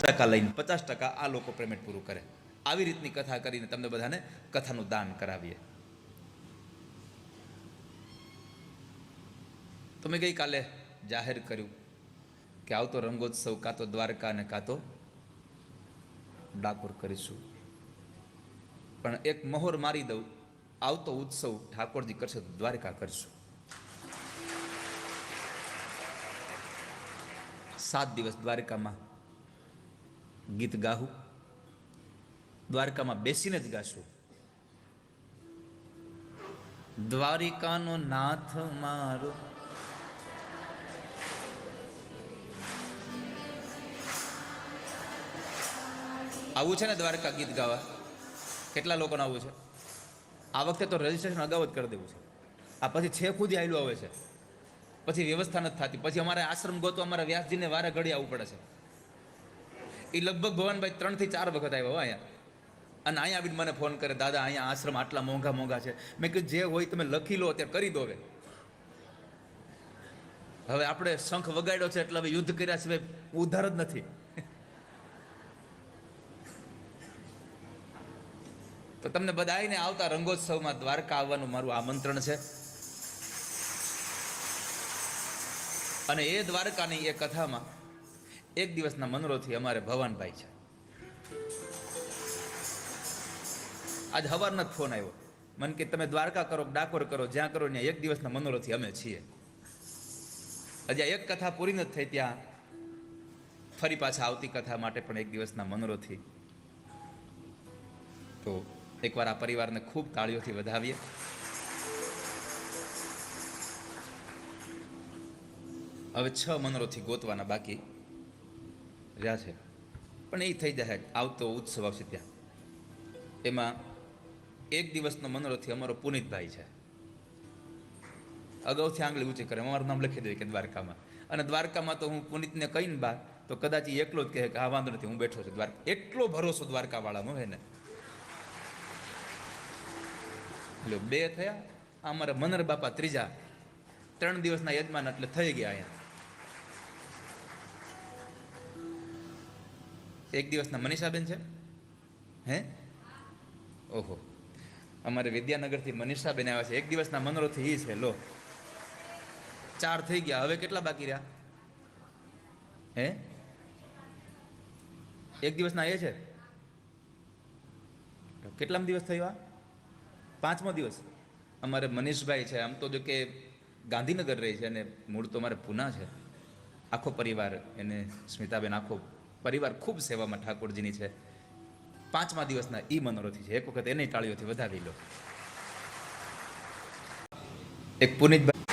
ટકા લઈને 50% આ લોકો પેમેન્ટ પૂરું કરે. આવી રીતની કથા કરીને તમને બધાને કથાનું દાન કરાવીએ. તો મેં ગઈકાલે જાહેર કર્યું કે આવતો રંગોત્સવ કાં તો દ્વારકા અને કાં તો ડાકોર કરીશું. પણ એક મહોર મારી દઉં, આવતો ઉત્સવ ઠાકોરજી કરશે તો દ્વારકા કરીશું. 7 દિવસ દ્વારકામાં ગીત ગાવું, દ્વારકામાં બેસીને જ ગાશું. દ્વારિકાનો નાથ મારો આવું છે ને દ્વારકા ગીત ગાવા? કેટલા લોકોને આવું છે? આ વખતે તો રજીસ્ટ્રેશન અગાઉ જ કરી દેવું છે. આ પછી છે ખુદી આયલું આવે છે, પછી વ્યવસ્થા નથી થતી, પછી અમારે આશ્રમ ગોતો અમારા વ્યાસજીને વારે ઘડી આવવું પડે છે. એ લગભગ ભવનભાઈ 3 થી 4 વખત આવ્યો અહીંયા, અને અહીંયા આવીને મને ફોન કરે, દાદા અહીંયા આશ્રમ આટલા મોંઘા છે. મેં કીધું જે હોય તમે લખી લો, અત્યારે કરી દો. હવે આપણે શંખ વગાડ્યો છે એટલે હવે યુદ્ધ કર્યા સિવાય ઉધાર જ નથી. તો તમને બધાને આવતા રંગોત્સવમાં દ્વારકા આવવાનું મારું આમંત્રણ છે. અને એ દ્વારકાની એ કથામાં એક દિવસના મનોરથી અમારે ભવાનભાઈ છે. આજ હવારનો જ ફોન આવ્યો મને કે તમે દ્વારકા કરો, ડાકોર કરો, જ્યાં કરો ત્યાં એક દિવસના મનોરથી અમે છીએ. હજી એક કથા પૂરી નથી થઈ, ત્યાં ફરી પાછા આવતી કથા માટે પણ એક દિવસના મનોરથી. તો એકવાર આ પરિવારને ખૂબ તાળીઓથી વધાવીએ. હવે 6 મનોરથી ગોતવાના બાકી રહ્યા છે, પણ એ થઈ જાય. આવતો ઉત્સવ આવશે ત્યાં, એમાં એક દિવસનો મનોરથી અમારો પુનિતભાઈ છે. અગાઉથી આંગળી ઊંચી કરે, અમારું નામ લખી દે કે દ્વારકામાં. અને દ્વારકામાં તો હું પુનિતને કહીને બા તો કદાચ એકલો જ કહે કે હા વાંધો નથી, હું બેઠો છું દ્વારકા. એટલો ભરોસો દ્વારકા વાળાનો હે ને. એટલે 2 થયા, અમારા મનર બાપા ત્રીજા. 3 દિવસના યજમાન એટલે થઈ ગયા. અહીંયા એક દિવસના મનીષાબેન છે. હે ઓહો, અમારે વિદ્યાનગરથી મનીષાબેન આવ્યા છે. એક દિવસના મનોરથી ઈ છે. લો 4 થઈ ગયા. હવે કેટલા બાકી રહ્યા? હે એક દિવસના એ છે. કેટલામો દિવસ થયો? આ 5મો દિવસ. અમારે મનીષભાઈ છે, આમ તો જો કે ગાંધીનગર રહે છે અને મૂળ તો અમારે પૂના છે. આખો પરિવાર, એને સ્મિતાબેન આખો પરિવાર ખૂબ સેવામાં ઠાકોરજીની છે. 5મા દિવસના ઈ મનોરથી છે. એક વખત એને ટાળીઓથી વધાવી લો. એક પુનિતભાઈ,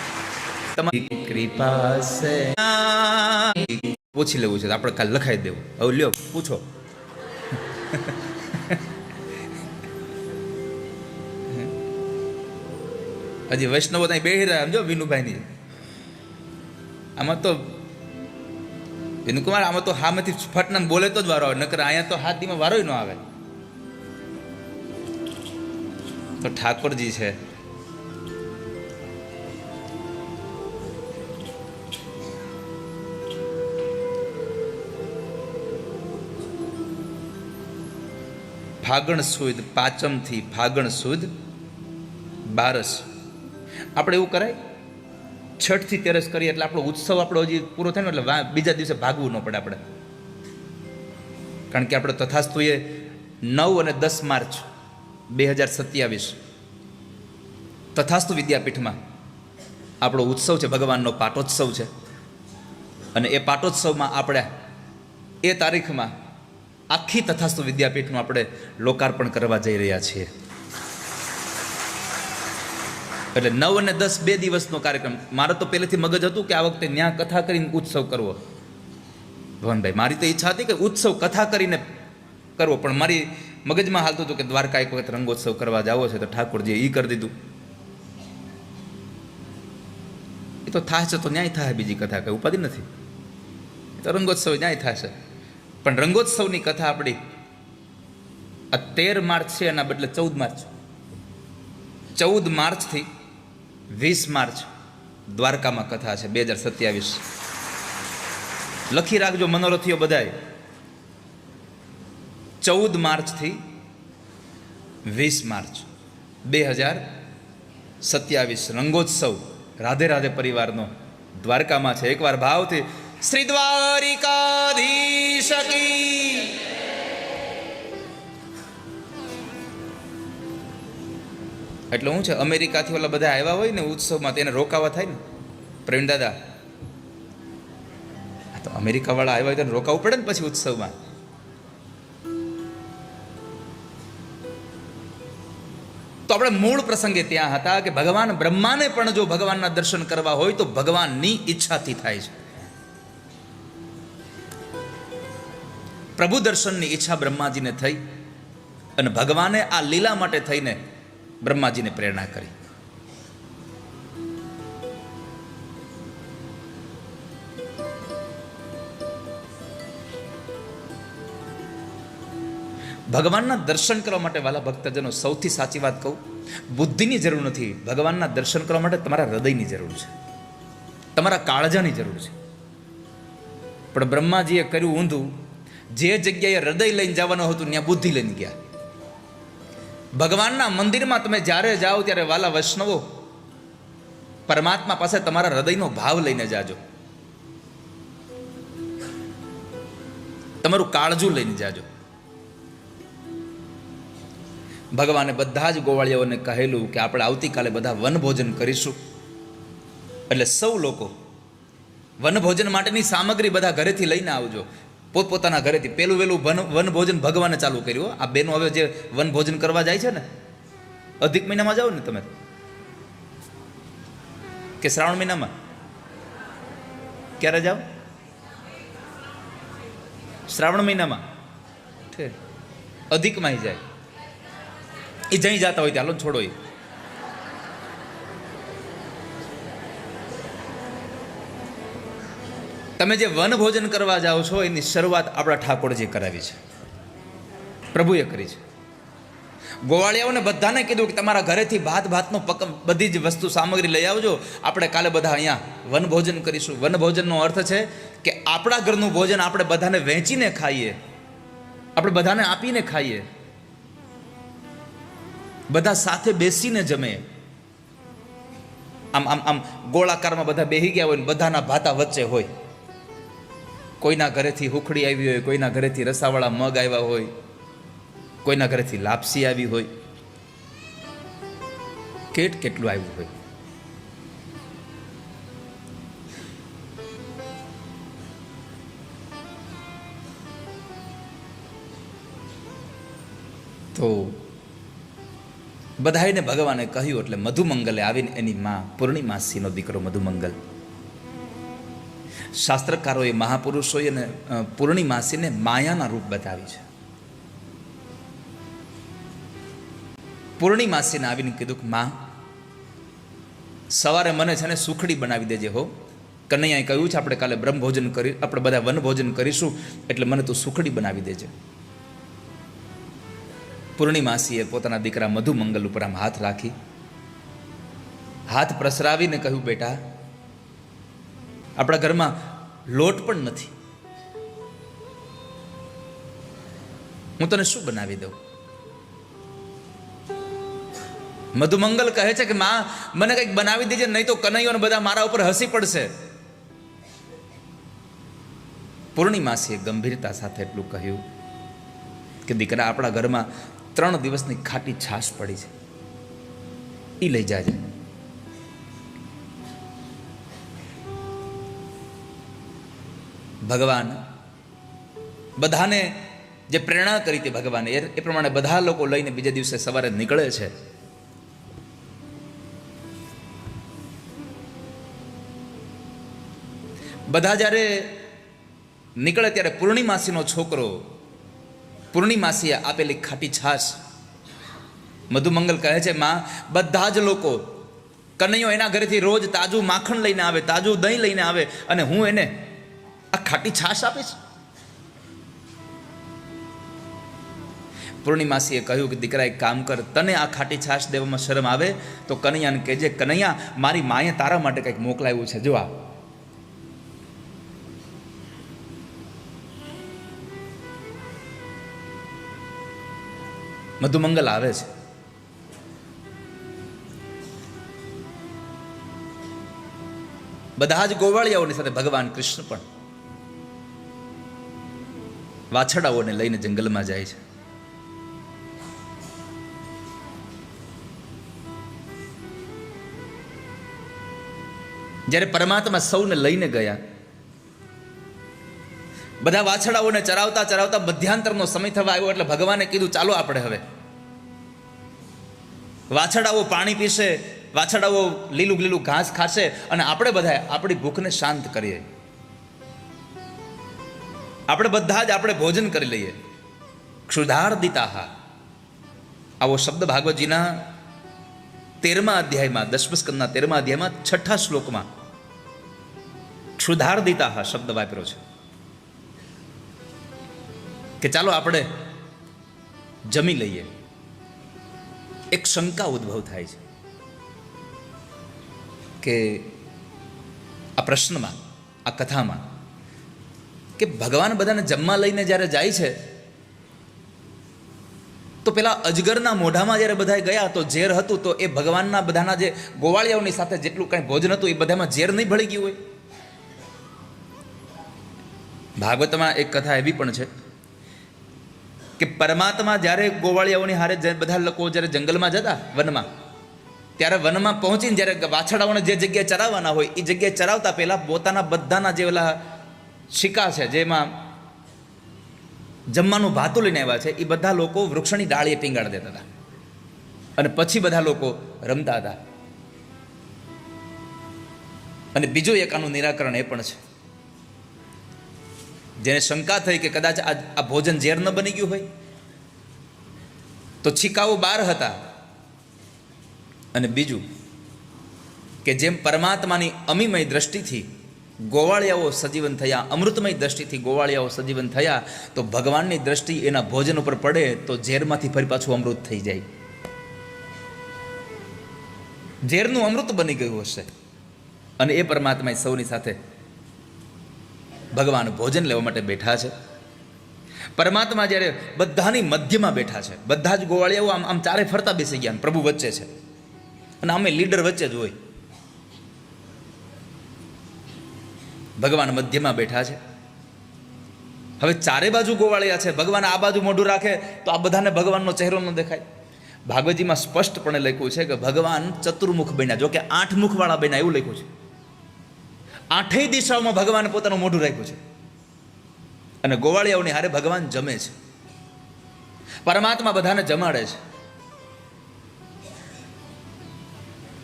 તમારી કૃપા છે, પૂછી લેવું છે, આપણે કાલ લખાઈ દેવું. હવે લ્યો પૂછો. હજી વૈષ્ણવો ત્યાં બેહી રહ્યા સમજો વિનુભાઈની. આમાં તો વિનુકુમાર, આમાં તો હામેથી ફટનાને બોલે તો જ વારો આવે, નકર અહીંયા તો હાથીમાં વારોય ન આવે. તો ઠાકોરજી છે. ફાગણ સુદ પાંચમથી ફાગણ સુદ 12. આપણે એવું કરાય, 6 થી 13 કરીએ એટલે આપણો ઉત્સવ આપણો હજી પૂરો થાય ને એટલે બીજા દિવસે ભાગવું ન પડે આપણે. કારણ કે આપણે તથાસ્તુ એ 9 અને 10 માર્ચ 2027 તથાસ્તુ વિદ્યાપીઠમાં આપણો ઉત્સવ છે, ભગવાનનો પાટોત્સવ છે. અને એ પાટોત્સવમાં આપણે એ તારીખમાં આખી તથાસ્તુ વિદ્યાપીઠનું આપણે લોકાર્પણ કરવા જઈ રહ્યા છીએ. એટલે 9 અને 10 2 દિવસનો કાર્યક્રમ. મારે તો પહેલેથી મગજ હતું કે આ વખતે ન્યા કથા કરીને ઉત્સવ કરવો. ભવનભાઈ, મારી તો ઈચ્છા હતી કે ઉત્સવ કથા કરીને કરવો, પણ મારી મગજમાં હાલતું હતું કે દ્વારકા એક વખત રંગોત્સવ કરવા જાવો છે તો ઠાકોરજીએ ઈ કરી દીધું. એ તો થાય છે તો ન્યાય થાય, બીજી કથા કઈ ઉપાધિ નથી. તો રંગોત્સવ ન્યાય થશે. પણ રંગોત્સવની કથા આપણી આ 13 માર્ચ છે, એના બદલે 14 માર્ચ. 14 માર્ચથી 20 માર્ચ દ્વારકામાં કથા છે 2027. લખી રાખજો મનોરથીઓ બધાય. 14 માર્ચથી 20 માર્ચ 2027 રંગોત્સવ રાધે રાધે પરિવારનો દ્વારકામાં છે. એકવાર ભાવથી શ્રી દ્વારિકાધીશ કી. એટલે શું છે, અમેરિકાથી ઓલા બધા આવ્યા હોય ને ઉત્સવમાં તેને રોકાવા થાય ને. પ્રવીણ દાદા, તો અમેરિકા વાળા આવ્યા હોય તો રોકાવું પડે ને પછી ઉત્સવમાં. તો આપણે મૂળ પ્રસંગે ત્યાં હતા કે ભગવાન બ્રહ્માને પણ જો ભગવાનના દર્શન કરવા હોય તો ભગવાનની ઈચ્છાથી થાય છે. પ્રભુ દર્શનની ઈચ્છા બ્રહ્માજીને થઈ અને ભગવાને આ લીલા માટે થઈને બ્રહ્માજીને પ્રેરણા કરી. ભગવાનના દર્શન કરવા માટે વાલા ભક્તજનો સૌથી સાચી વાત કહું, બુદ્ધિની જરૂર નથી. ભગવાનના દર્શન કરવા માટે તમારા હૃદયની જરૂર છે, તમારા કાળજાની જરૂર છે. પણ બ્રહ્માજીએ કર્યું ઊંધું. જે જગ્યાએ હૃદય લઈને જવાનું હતું ત્યાં બુદ્ધિ લઈને ગયા. ભગવાનના મંદિરમાં તમે જ્યારે જાઓ ત્યારે વાલા વૈષ્ણવો, પરમાત્મા પાસે તમારા હૃદયનો ભાવ લઈને જાજો, તમારું કાળજું લઈને જાજો. ભગવાને બધા જ ગોવાળિયાઓને કહેલું કે આપણે આવતીકાલે બધા વનભોજન કરીશું. એટલે સૌ લોકો વનભોજન માટેની સામગ્રી બધા ઘરેથી લઈને આવજો, પોતપોતાના ઘરેથી. પેલું વેલું વનભોજન ભગવાને ચાલુ કર્યું. આ બેનો હવે જે વનભોજન કરવા જાય છે ને, અધિક મહિનામાં જાઓ ને તમે કે શ્રાવણ મહિનામાં? ક્યારે જાઓ? શ્રાવણ મહિનામાં. અધિકમાં જાય એ જઈ જતા હોય ત્યાં, છોડો. એ તમે જે વન ભોજન કરવા જાઓ છો એની શરૂઆત આપણા ઠાકોરજી કરાવી છે, પ્રભુએ કરી છે. ગોવાળિયાઓને બધાને કીધું કે તમારા ઘરેથી ભાતનો બધી જ વસ્તુ સામગ્રી લઈ આવજો, આપણે કાલે બધા અહીંયા વન ભોજન કરીશું. વન ભોજનનો અર્થ છે કે આપણા ઘરનું ભોજન આપણે બધાને વહેંચીને ખાઈએ, આપણે બધાને આપીને ખાઈએ, બધા સાથે બેસીને જમે. આમ આમ આમ ગોળાકારમાં બધા બેહી ગયા હોય ને બધાના ભાતા વચ્ચે હોય. કોઈના ઘરેથી હુખડી આવી હોય, કોઈના ઘરેથી રસાવાળા મગ આવ્યા હોય, કોઈના ઘરેથી લાપસી આવી હોય, કેટલું આવ્યું હોય. તો બધાને ભગવાને કહ્યું એટલે મધુમંગલે આવીને એની માં પૂર્ણિમાસીનો દીકરો મધુમંગલ, શાસ્ત્રકારોએ મહાપુરુષોએ અને પૂર્ણિમાસીને માયાના રૂપ બતાવી છે. પૂર્ણિમાસીને આવીને કીધું કે માં, સવારે મને છે ને સુખડી બનાવી દેજે હો. કનૈયાએ કહ્યું છે આપણે કાલે બ્રહ્મભોજન કરી, આપણે બધા વનભોજન કરીશું એટલે મને તું સુખડી બનાવી દેજે. પૂર્ણિમાસીએ પોતાના દીકરા મધુમંગલ ઉપર આમ હાથ રાખી, હાથ પ્રસરાવીને કહ્યું, બેટા આપણા ઘરમાં લોટ પણ નથી, હું તને શું બનાવી દઉં? મધુમંગલ કહે છે કે માં મને કંઈક બનાવી દેજે, નહીં તો કનૈયો બધા મારા ઉપર હસી પડશે. પૂર્ણિમાસીએ ગંભીરતા સાથે એટલું કહ્યું કે દીકરા આપણા ઘરમાં 3 દિવસની ખાટી છાશ પડી છે, એ લઈ જાજે. ભગવાન બધાને જે પ્રેરણા કરી હતી ભગવાને એ પ્રમાણે બધા લોકો લઈને બીજે દિવસે સવારે નીકળે છે. બધા જ્યારે નીકળે ત્યારે પૂર્ણિમાસીનો છોકરો પૂર્ણિમાસીએ આપેલી ખાટી છાશ, મધુમંગલ કહે છે માં બધા જ લોકો, કનૈયો એના ઘરેથી રોજ તાજું માખણ લઈને આવે, તાજું દહીં લઈને આવે અને હું એને આ ખાટી છાશ આપીશ. પૂર્ણિમાસીએ કહ્યું કે દીકરા એક કામ કર, તને આ ખાટી છાશ દેવામાં શરમ આવે તો કનૈયાને કહેજે, કનૈયા મારી માએ તારા માટે કંઈક મોકલાવ્યું છે, જો આ. મધુમંગલ આવે છે. બધા જ ગોવાળિયાઓની સાથે ભગવાન કૃષ્ણ પણ વાછડાઓને લઈને જંગલમાં જાય છે. જ્યારે પરમાત્મા સૌને લઈને ગયા, બધા વાછડાઓને ચરાવતા ચરાવતા મધ્યાંતરનો સમય થવા આવ્યો એટલે ભગવાને કીધું ચાલો આપણે હવે. વાછડાઓ પાણી પીશે, વાછડાઓ લીલું લીલું ઘાસ ખાશે અને આપણે બધા આપણી ભૂખને શાંત કરીએ. આપણે બધા જ આપણે ભોજન કરી લઈએ. ક્ષુધાર્દિતાહ, આવો શબ્દ ભાગવતજીના 13મા અધ્યાયમાં, 10મા સ્કંદના 13મા અધ્યાયમાં 6ઠા શ્લોકમાં ક્ષુધાર્દિતાહ શબ્દ વાપર્યો છે કે ચાલો આપણે જમી લઈએ. એક શંકા ઉદ્ભવ થાય છે કે આ પ્રશ્નમાં, આ કથામાં, કે ભગવાન બધાને જમવા લઈને જ્યારે જાય છે તો પેલા અજગરના મોઢામાં જ્યારે બધા ગયા તો ઝેર હતું, તો એ ભગવાનના બધાના જે ગોવાળિયાઓની સાથે જેટલું કંઈ ભોજન હતું એ બધામાં ઝેર નહીં ભળી ગયું હોય. ભાગવતમાં એક કથા એવી પણ છે કે પરમાત્મા જ્યારે ગોવાળિયાઓની હારે બધા લોકો જ્યારે જંગલમાં જતા વનમાં, ત્યારે વનમાં પહોંચીને જ્યારે વાછડાઓને જે જગ્યાએ ચરાવવાના હોય એ જગ્યાએ ચરાવતા પહેલા પોતાના બધાના જે ઓલા શિકા છે, જેમાં જમવાનું ભાતું લઈને આવ્યા છે, એ બધા લોકો વૃક્ષની ડાળીએ ટીંગાડી દેતા હતા અને પછી બધા લોકો રમતા હતા. અને બીજું એક આનું નિરાકરણ એ પણ છે, જેને શંકા થઈ કે કદાચ આ ભોજન ઝેર ન બની ગયું હોય તો છીકાઓ 12 હતા. અને બીજું કે જેમ પરમાત્માની અમીમય દ્રષ્ટિથી ગોવાળિયાઓ સજીવન થયા, અમૃતમય દ્રષ્ટિથી ગોવાળિયાઓ સજીવન થયા, તો ભગવાનની દ્રષ્ટિ એના ભોજન ઉપર પડે તો ઝેરમાંથી ફરી પાછું અમૃત થઈ જાય. ઝેરનું અમૃત બની ગયું હશે. અને એ પરમાત્મા સૌની સાથે ભગવાન ભોજન લેવા માટે બેઠા છે. પરમાત્મા જ્યારે બધાની મધ્યમાં બેઠા છે, બધા જ ગોવાળિયાઓ આમ આમ ચારે ફરતા બેસી ગયા, પ્રભુ વચ્ચે છે અને અમે લીડર વચ્ચે જ હોય. ભગવાન મધ્યમાં બેઠા છે. હવે ચારે બાજુ ગોવાળિયા છે, ભગવાન આ બાજુ મોઢું રાખે તો આ બધાને ભગવાનનો ચહેરો ન દેખાય. ભાગવતજીમાં સ્પષ્ટપણે લખ્યું છે કે ભગવાન ચતુર્મુખ બન્યા, જો કે 8 મુખવાળા બન્યા એવું લખ્યું છે. 8 દિશાઓમાં ભગવાને પોતાનું મોઢું રાખ્યું છે અને ગોવાળિયાઓની હારે ભગવાન જમે છે. પરમાત્મા બધાને જમાડે છે.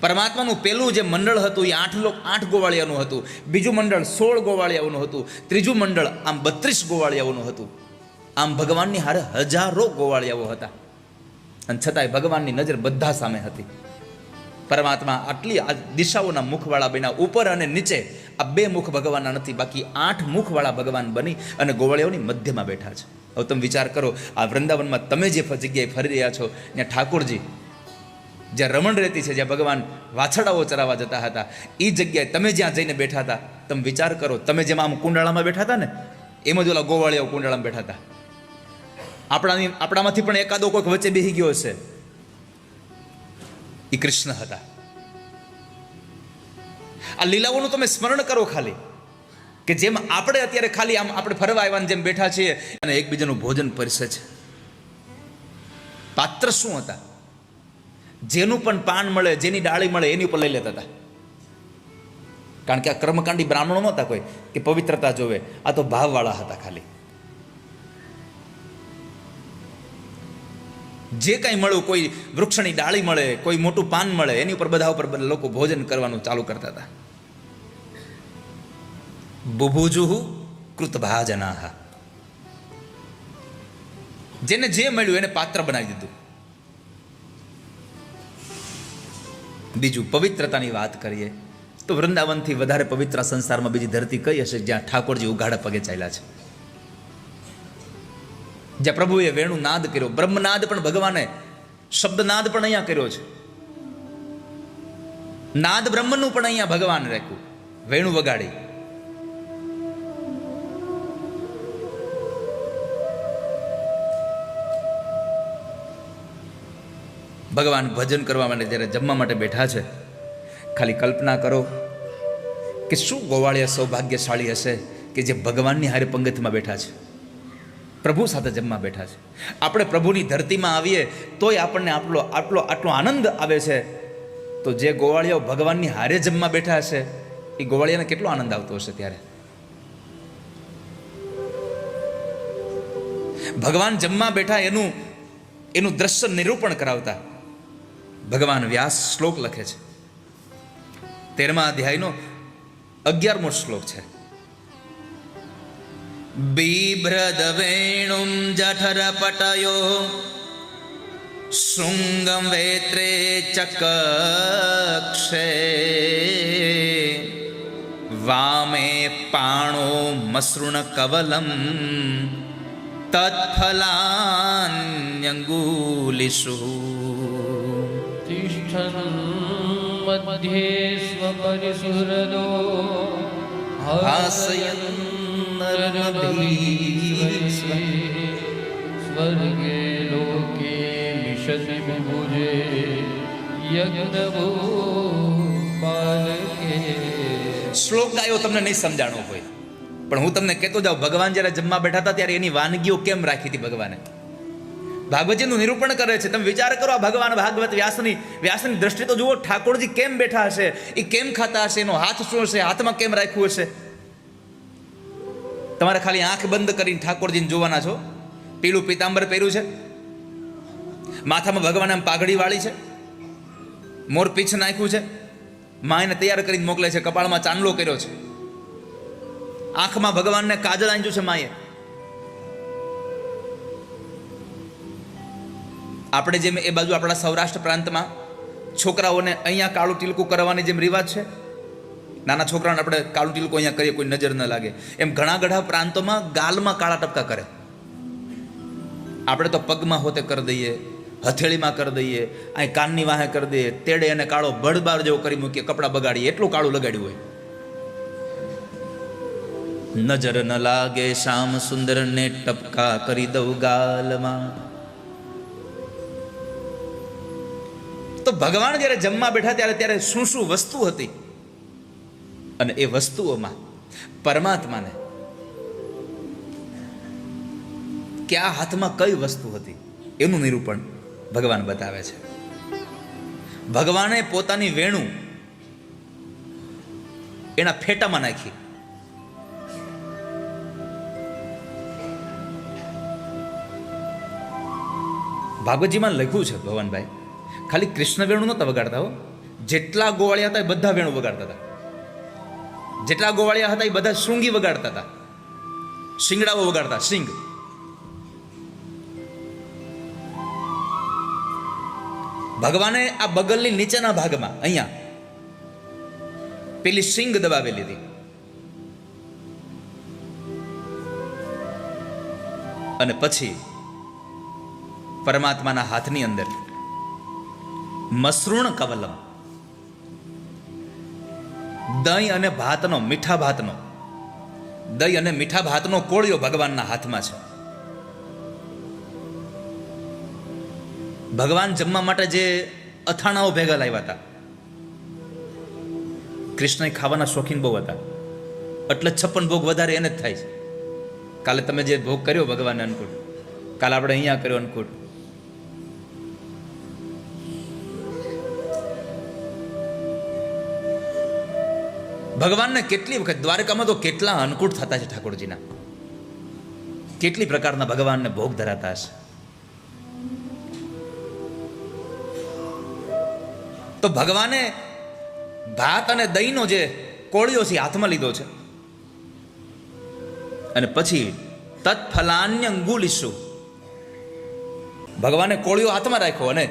પરમાત્માનું પેલું જે મંડળ હતું એ 8 ગોવાળિયાનું હતું, બીજું મંડળ 16 ગોવાળિયાઓનું હતું, ત્રીજું મંડળ આમ 32 ગોવાળિયાઓનું હતું. આમ ભગવાનની હારે હજારો ગોવાળિયાઓ હતા અને છતાંય ભગવાનની નજર બધા સામે હતી. પરમાત્મા આટલી આ દિશાઓના મુખવાળા બન્યા, ઉપર અને નીચે આ 2 મુખ ભગવાનના નથી, બાકી 8 મુખવાળા ભગવાન બની અને ગોવાળિયાઓની મધ્યમાં બેઠા છે. હવે તમે વિચાર કરો, આ વૃંદાવનમાં તમે જે જગ્યાએ ફરી રહ્યા છો ત્યાં ઠાકોરજી જ્યાં રમણ રહેતી છે, જ્યાં ભગવાન વાછડાઓ ચરાવવા જતા હતા, એ જગ્યાએ તમે જ્યાં જઈને બેઠા હતા, તમે વિચાર કરો, તમે જેમાં આમ કુંડાળામાં બેઠા હતા ને એમ જ ઓલા ગોવાળિયાઓ કુંડાળામાં બેઠા હતા. આપણામાંથી પણ એકાદો કોઈક વચ્ચે બેસી ગયો હશે, એ કૃષ્ણ હતા. આ લીલાઓનું તમે સ્મરણ કરો ખાલી, કે જેમ આપણે અત્યારે ખાલી આમ આપણે ફરવા આવ્યા જેમ બેઠા છીએ અને એકબીજાનું ભોજન પરસે છે. પાત્ર શું હતા? જેનું પણ પાન મળે, જેની ડાળી મળે એની ઉપર લઈ લેતા હતા. કારણ કે આ કર્મકાંડી બ્રાહ્મણો નહોતા કોઈ કે પવિત્રતા જોવે, આ તો ભાવવાળા હતા. ખાલી જે કાંઈ મળ્યું, કોઈ વૃક્ષની ડાળી મળે, કોઈ મોટું પાન મળે, એની ઉપર બધા ઉપર લોકો ભોજન કરવાનું ચાલુ કરતા હતા. બુભુજુહુ કૃતભાજનાહ, જેને જે મળ્યું એને પાત્ર બનાવી દીધું. બીજું પવિત્રતાની વાત કરીએ તો વૃંદાવનથી વધારે પવિત્ર સંસારમાં બીજી ધરતી કઈ હશે જ્યાં ઠાકોરજી ઉઘાડા પગે ચાલ્યા છે, જ્યાં પ્રભુએ વેણુ નાદ કર્યો, બ્રહ્મનાદ પણ ભગવાને શબ્દનાદ પણ અહીંયા કર્યો છે, નાદ બ્રહ્મનું પણ અહીંયા ભગવાન રાખ્યું, વેણુ વગાડી. ભગવાન ભજન કરવા માટે જ્યારે જમવા માટે બેઠા છે, ખાલી કલ્પના કરો કે શું ગોવાળિયા સૌભાગ્યશાળી હશે કે જે ભગવાનની હારે પંગતમાં બેઠા છે, પ્રભુ સાથે જમવા બેઠા છે. આપણે પ્રભુની ધરતીમાં આવીએ તોય આપણને આટલો આનંદ આવે છે, તો જે ગોવાળિયાઓ ભગવાનની હારે જમવા બેઠા હશે એ ગોવાળિયાને કેટલો આનંદ આવતો હશે. ત્યારે ભગવાન જમવા બેઠા એનું દ્રશ્ય નિરૂપણ કરાવતા ભગવાન વ્યાસ શ્લોક લખે છે. 13મા અધ્યાયનો 11મો શ્લોક છે. બિભ્રદ વેણુમ જઠર પટયો શૃંગમ વેત્રે ચકક્ષે વામે પાણો મસૃણ કવલમ તત્ફલાન્યંગુલિષુ તિષ્ઠન મધ્યે સ્વપરિસુહૃદો હાસયન સ્વર્ગે લોકે મિશતિ વિભુજે યજ્ઞભૂપાલકે. શ્લોક ગાયો તમને નહીં સમજાણો હોય, પણ હું તમને કહેતો જાઉં, ભગવાન જ્યારે જમવા બેઠા હતા ત્યારે એની વાનગીઓ કેમ રાખી હતી ભગવાને. ભાગવતજીનું નિરૂપણ કરે છે. તમે વિચાર કરો, આ ભગવાન ભાગવત વ્યાસની દ્રષ્ટિ તો જુઓ, ઠાકોરજી કેમ બેઠા હશે, એ કેમ ખાતા હશે, એનો હાથ શું હશે, હાથમાં કેમ રાખ્યું હશે. તમારે ખાલી આંખ બંધ કરીને ઠાકોરજીને જોવાના છો. પીળું પીતાંબર પહેર્યું છે, માથામાં ભગવાન આમ પાઘડી વાળી છે, મોર પીછ નાખ્યું છે, માં એને તૈયાર કરીને મોકલે છે, કપાળમાં ચાંદલો કર્યો છે, આંખમાં ભગવાનને કાજળ આંજ્યું છે માએ. આપણે જેમ એ બાજુ આપણા સૌરાષ્ટ્ર પ્રાંતમાં છોકરાઓને અહીંયા કાળું ટીલકું કરવાની જેમ રિવાજ છે, નાના છોકરાઓને આપણે કાળું ટીલકું અહીંયા કરીએ કોઈ નજર ન લાગે, એમ ઘણા ઘણા પ્રાંતોમાં ગાલમાં કાળા ટપકા કરે. આપણે તો પગમાં હોતે કરી દઈએ, હથેળીમાં કરી દઈએ, અહીં કાનની વાહે કરી દઈએ, તેડે અને કાળો ભડબાર જેવો કરી મૂકીએ, કપડાં બગાડીએ, એટલું કાળું લગાડ્યું હોય. નજર ન લાગે શ્યામ સુંદર ને ટપકા કરી દઉં ગાલમાં. તો ભગવાન જ્યારે જમવા બેઠા ત્યારે શું શું વસ્તુ હતી, અને એ વસ્તુઓમાં પરમાત્માને કયા હાથમાં કઈ વસ્તુ હતી એનું નિરૂપણ ભગવાન બતાવે છે. ભગવાને પોતાની વેણુ એના ફેટામાં નાખી. ભાગવતજીમાં લખ્યું છે ભવનભાઈ, ખાલી કૃષ્ણ વેણુ નહોતા વગાડતા હો, જેટલા ગોવાળિયા હતા એ બધા વેણુ વગાડતા હતા. જેટલા ગોવાળિયા હતા એ બધા શૃંગી વગાડતા હતા, શિંગડાઓ વગાડતા, શિંગ. ભગવાને આ બગલની નીચેના ભાગમાં અહીંયા પેલી શિંગ દબાવેલી હતી, અને પછી પરમાત્માના હાથની અંદર મસૃણ કવલમ, દહીં અને ભાતનો, મીઠા ભાતનો, દહીં અને મીઠા ભાતનો કોળિયો ભગવાનના હાથમાં છે. ભગવાન જમવા માટે જે અથાણાઓ ભેગા લાવ્યા હતા, કૃષ્ણ ખાવાના શોખીન બહુ હતા, એટલે 56 ભોગ વધારે એને જ થાય છે. કાલે તમે જે ભોગ કર્યો ભગવાનને અન્નકૂટ, કાલે આપણે અહીંયા કર્યો અન્નકૂટ. ભગવાનને કેટલી વખત દ્વારકામાં તો કેટલા અન્નકૂટ થતા છે ઠાકોરજીના, કેટલી પ્રકારના ભગવાનને ભોગ ધરાતા હશે. તો ભગવાને ભાત અને દહીંનો જે કોળિયો છે હાથમાં લીધો છે, અને પછી તત્ફલાન્યંગુલિષુ, ભગવાને કોળિયો હાથમાં રાખ્યો અને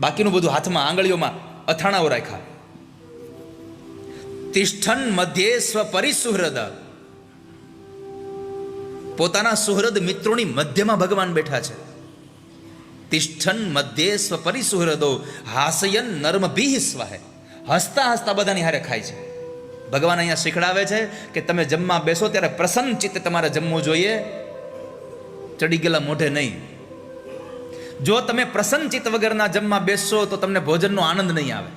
બાકીનું બધું હાથમાં, આંગળીઓમાં અથાણાઓ રાખ્યા. તિષ્ઠન મધ્યે સ્વપરિસુહૃદ, પોતાના સુહૃદ મિત્રોની મધ્યમાં ભગવાન બેઠા છે. તિષ્ઠન મધ્યે સ્વપરિસુહૃદો હાસયન નર્મભીઃ સ્વહે, હસતા હસતા બધાની હારે ખાય છે. ભગવાન અહીંયા શીખડાવે છે કે તમે જમવા બેસો ત્યારે પ્રસન્ન ચિત્તે તમારે જમવું જોઈએ, ચડી ગયેલા મોઢે નહીં. જો તમે પ્રસન્નચિત્ત વગરના જમવા બેસશો તો તમને ભોજનનો આનંદ નહીં આવે.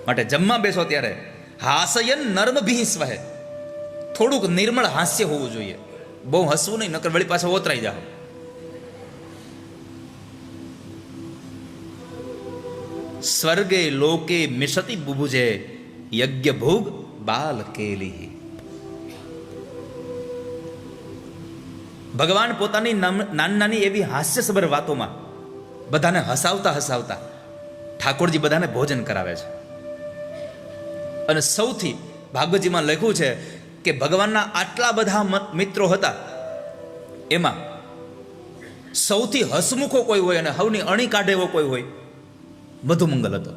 માટે જમવા બેસો ત્યારે હાસયન નર્મભી સ્વહે, થોડુંક નિર્મળ હાસ્ય હોવું જોઈએ. બહુ હસવું નહીં, નકર વળી પાછા ઓતરાઈ જાઓ. સ્વર્ગે લોકે મિશતિ બુભુજે યજ્ઞ ભોગ બાલ કેલી. ભગવાન પોતાની નાની નાની એવી હાસ્યસભર વાતોમાં બધાને હસાવતા હસાવતા ઠાકોરજી બધાને ભોજન કરાવે છે. અને સૌથી ભાગવતજીમાં લખ્યું છે કે ભગવાનના આટલા બધા મિત્રો હતા, એમાં સૌથી હસમુખો કોઈ હોય અને હવની અણી કાઢે એવો કોઈ હોય, મધુમંગલ હતો.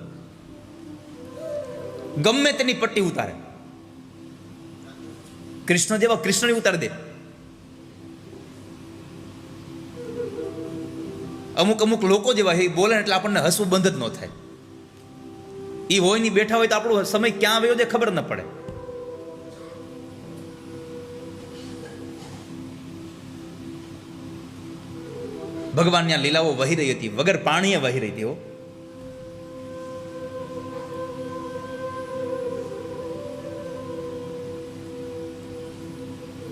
ગમે તેની પટ્ટી ઉતારે, કૃષ્ણ જેવા કૃષ્ણની ઉતારી દે. અમુક અમુક લોકો જેવા એ બોલે એટલે આપણને હસવું બંધ જ ન થાય. એ હોય ની બેઠા હોય તો આપણો સમય ક્યાં આવ્યો છે ખબર ન પડે. ભગવાનની લીલાઓ વહી રહી હતી, વગર પાણીએ વહી રહી હતી.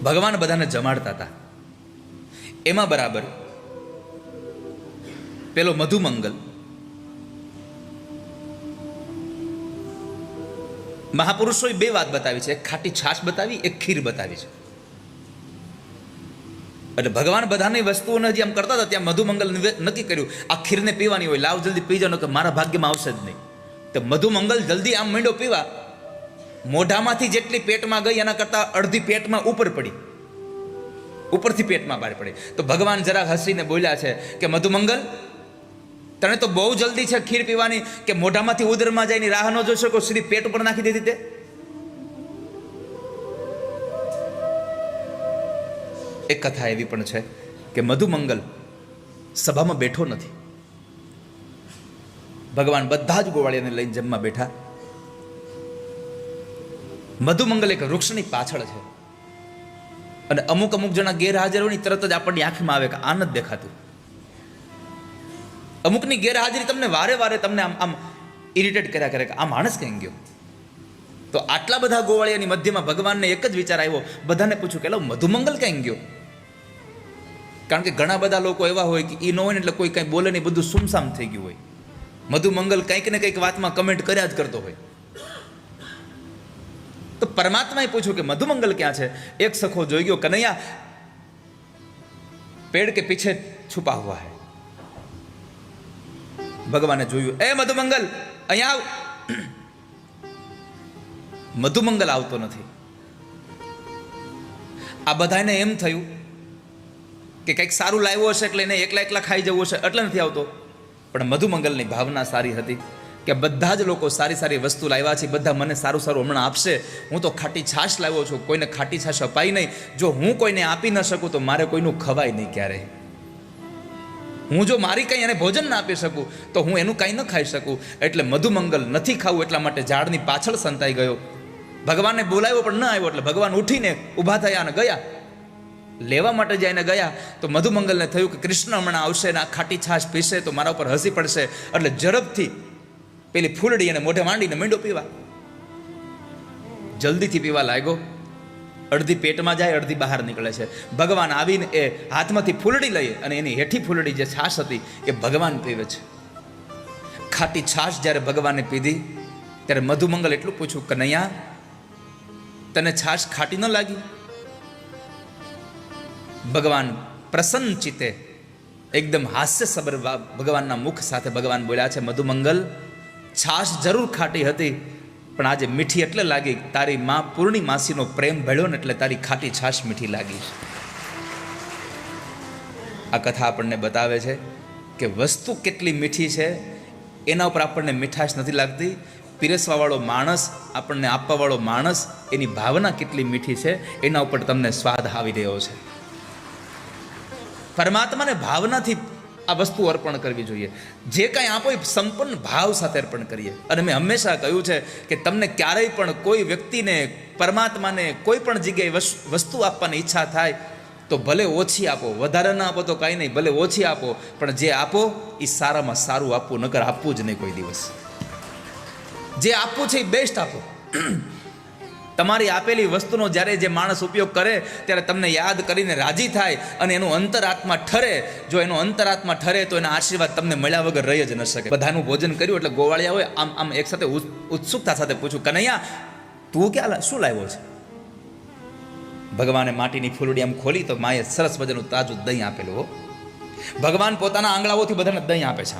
ભગવાન બધાને જમાડતા હતા. એમાં બરાબર પેલો મધુમંગલ મહાપુરુષોએ બે વાત બતાવી છે, એક ખાટી છાશ બતાવી, એક ખીર બતાવી છે. એટલે ભગવાન બધાની વસ્તુઓને જે આમ કરતા હતા ત્યાં મધુમંગલ નક્કી કર્યું આ ખીરને પીવાની હોય, લાવ જલ્દી પી જાઓ કે મારા ભાગ્યમાં આવશે જ નહીં. તો મધુમંગલ જલ્દી આમ માંડ્યો પીવા, મોઢામાંથી જેટલી પેટમાં ગઈ એના કરતાં અડધી પેટમાં ઉપર પડી, ઉપરથી પેટમાં બહાર પડી. તો ભગવાન જરા હસીને બોલ્યા છે કે મધુમંગલ, તને તો બહુ જલ્દી છે ખીર પીવાની કે મોઢામાંથી ઉદરમાં જઈને રાહ ન જોઈ શકો, સીધી પેટ ઉપર નાખી દીધી તે. એક કથા એવી પણ છે કે મધુમંગલ સભામાં બેઠો નથી. ભગવાન બધા જ ગોવાળિયાને લઈને જમવા બેઠા. મધુમંગલ એક વૃક્ષની પાછળ છે અને અમુક અમુક જણા ગેરહાજર હોય ને તરત જ આપણની આંખમાં આવે કે આ નથી દેખાતું. અમુકની ગેરહાજરી તમને વારે વારે તમને આમ આમ ઇરિટેટ કર્યા કરે કે આ માણસ ક્યાં ગયો. તો આટલા બધા ગોવાળિયાની મધ્યમાં ભગવાનને એક જ વિચાર આવ્યો, બધાને પૂછ્યું કે મધુમંગલ ક્યાં ગયો. કારણ કે ઘણા બધા લોકો એવા હોય કે એ ન હોય ને એટલે કોઈ કંઈ બોલે નહીં, બધું સુમસામ થઈ ગયું હોય. મધુમંગલ કંઈક ને કંઈક વાતમાં કમેન્ટ કર્યા જ કરતો હોય. તો પરમાત્માએ પૂછ્યું કે મધુમંગલ ક્યાં છે. એક સખો જોઈ ગયો, કનૈયા પેડ કે પીછે છુપા હુઆ હૈ. ભગવાને જોયું, એ મધુમંગલ અહીંયા આવ. મધુમંગલ આવતો નથી. આ બધાને એમ થયું કે કંઈક સારું લાવ્યો હશે એટલે એને એકલા એકલા ખાઈ જવું હશે એટલે નથી આવતો. પણ મધુમંગલની ભાવના સારી હતી કે બધા જ લોકો સારી સારી વસ્તુ લાવ્યા છે, બધા મને સારું સારું હમણાં આપશે. હું તો ખાટી છાશ લાવ્યો છું, કોઈને ખાટી છાશ અપાય નહીં. જો હું કોઈને આપી ન શકું તો મારે કોઈનું ખવાય નહીં ક્યારેય. હું જો મારી કંઈ એને ભોજન ના આપી શકું તો હું એનું કાંઈ ન ખાઈ શકું. એટલે મધુમંગલ નથી ખાવું એટલા માટે ઝાડની પાછળ સંતાઈ ગયો. ભગવાનને બોલાવ્યો પણ ન આવ્યો એટલે ભગવાન ઉઠીને ઊભા થયા અને ગયા. લેવા માટે જઈને ગયા તો મધુમંગલને થયું કે કૃષ્ણ હમણાં આવશે ને આ ખાટી છાશ પીશે તો મારા ઉપર હસી પડશે. એટલે ઝડપથી પેલી ફૂલડી એને મોઢે માંડીને માંડ્યો પીવા. જલ્દીથી પીવા લાગ્યો. અડધી પેટમાં જાય, અડધી બહાર નીકળે છે. ભગવાન આવીને એ હાથમાંથી ફૂલડી લઈ અને એની હેઠી ફૂલડી જે છાશ હતી એ ભગવાન પીવે છે. ખાટી છાશ જ્યારે ભગવાને પીધી ત્યારે મધુમંગલ એટલું પૂછ્યું, કનૈયા તને છાશ ખાટી ન લાગી? ભગવાન પ્રસન્ન ચિત્તે એકદમ હાસ્યસભર ભગવાનના મુખ સાથે ભગવાન બોલ્યા છે, મધુમંગલ છાશ જરૂર ખાટી હતી પણ આજે મીઠી એટલે લાગી, તારી માં પૂર્ણિમાસીનો પ્રેમ ભળ્યો ને એટલે તારી ખાટી છાશ મીઠી લાગી. આ કથા આપણને બતાવે છે કે વસ્તુ કેટલી મીઠી છે એના ઉપર આપણને મીઠાશ નથી લાગતી. પીરસવાવાળો માણસ, આપણને આપવાવાળો માણસ, એની ભાવના કેટલી મીઠી છે એના ઉપર તમને સ્વાદ આવી રહ્યો છે. પરમાત્માને ભાવનાથી આ વસ્તુ અર્પણ કરવી જોઈએ. જે કાંઈ આપો એ સંપૂર્ણ ભાવ સાથે અર્પણ કરીએ. અને મેં હંમેશા કહ્યું છે કે તમને ક્યારેય પણ કોઈ વ્યક્તિને, પરમાત્માને કોઈ પણ જગ્યાએ વસ્તુ આપવાની ઈચ્છા થાય તો તો ભલે ઓછી આપો, વધારે ના આપો તો કાંઈ નહીં, ભલે ઓછી આપો, પણ જે આપો એ સારામાં સારું આપવું, નકર આપવું જ નહીં કોઈ દિવસ. જે આપવું છે એ બેસ્ટ આપો. તમારી આપેલી વસ્તુનો જ્યારે જે માણસ ઉપયોગ કરે ત્યારે તમને યાદ કરીને રાજી થાય અને એનું અંતરાત્મા ઠરે. જો એનો અંતરાત્મા ઠરે તો એના આશીર્વાદ તમને મળ્યા વગર રહી જ ન શકે. બધાનું ભોજન કર્યું એટલે ગોવાળિયા હોય આમ એક સાથે ઉત્સુકતા સાથે પૂછ્યું, કનૈયા તું ક્યાં શું લાવ્યો છે? ભગવાને માટીની ફૂલડી આમ ખોલી તો માએ સરસ મજાનું તાજું દહીં આપેલું હો. ભગવાન પોતાના આંગળાઓથી બધાને દહીં આપે છે,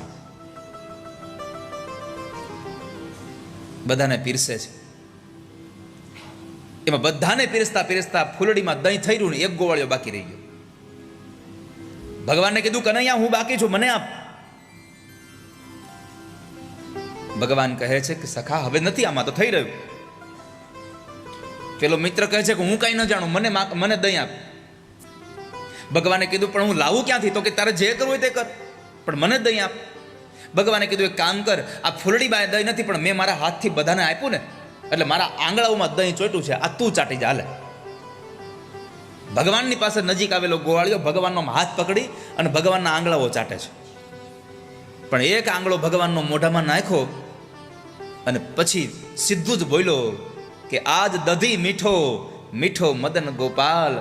બધાને પીરસે છે. એમાં બધાને પીરસતા પીરસતા ફૂલડીમાં દહીં થઈ રહ્યું ને એક ગોવાળિયો બાકી રહી ગયો. ભગવાનને કીધું, કનૈયા હું બાકી છું, મને આપ. ભગવાન કહે છે કે સખા હવે નથી, આમાં તો થઈ રહ્યું. પેલો મિત્ર કહે છે કે હું કઈ ન જાણું, મને દહીં આપ. ભગવાને કીધું પણ હું લાવું ક્યાંથી? તો કે તારે જે કરવું હોય તે કર, પણ મને દહીં આપ. ભગવાને કીધું એક કામ કર, આ ફૂલડી બાય દહીં નથી, પણ મેં મારા હાથથી બધાને આપ્યું ને, એટલે મારા આંગળાઓમાં દહીં ચોટ્યું છે, આ તું ચાટી જા હાલે. ભગવાનની પાસે નજીક આવેલો ગોવાળિયો ભગવાનનો હાથ પકડી અને ભગવાનના આંગળાઓ ચાટે છે. પણ એક આંગળો ભગવાનનો મોઢામાં નાખ્યો અને પછી સીધું જ બોલ્યો કે આજ દધી મીઠો મીઠો મદન ગોપાલ,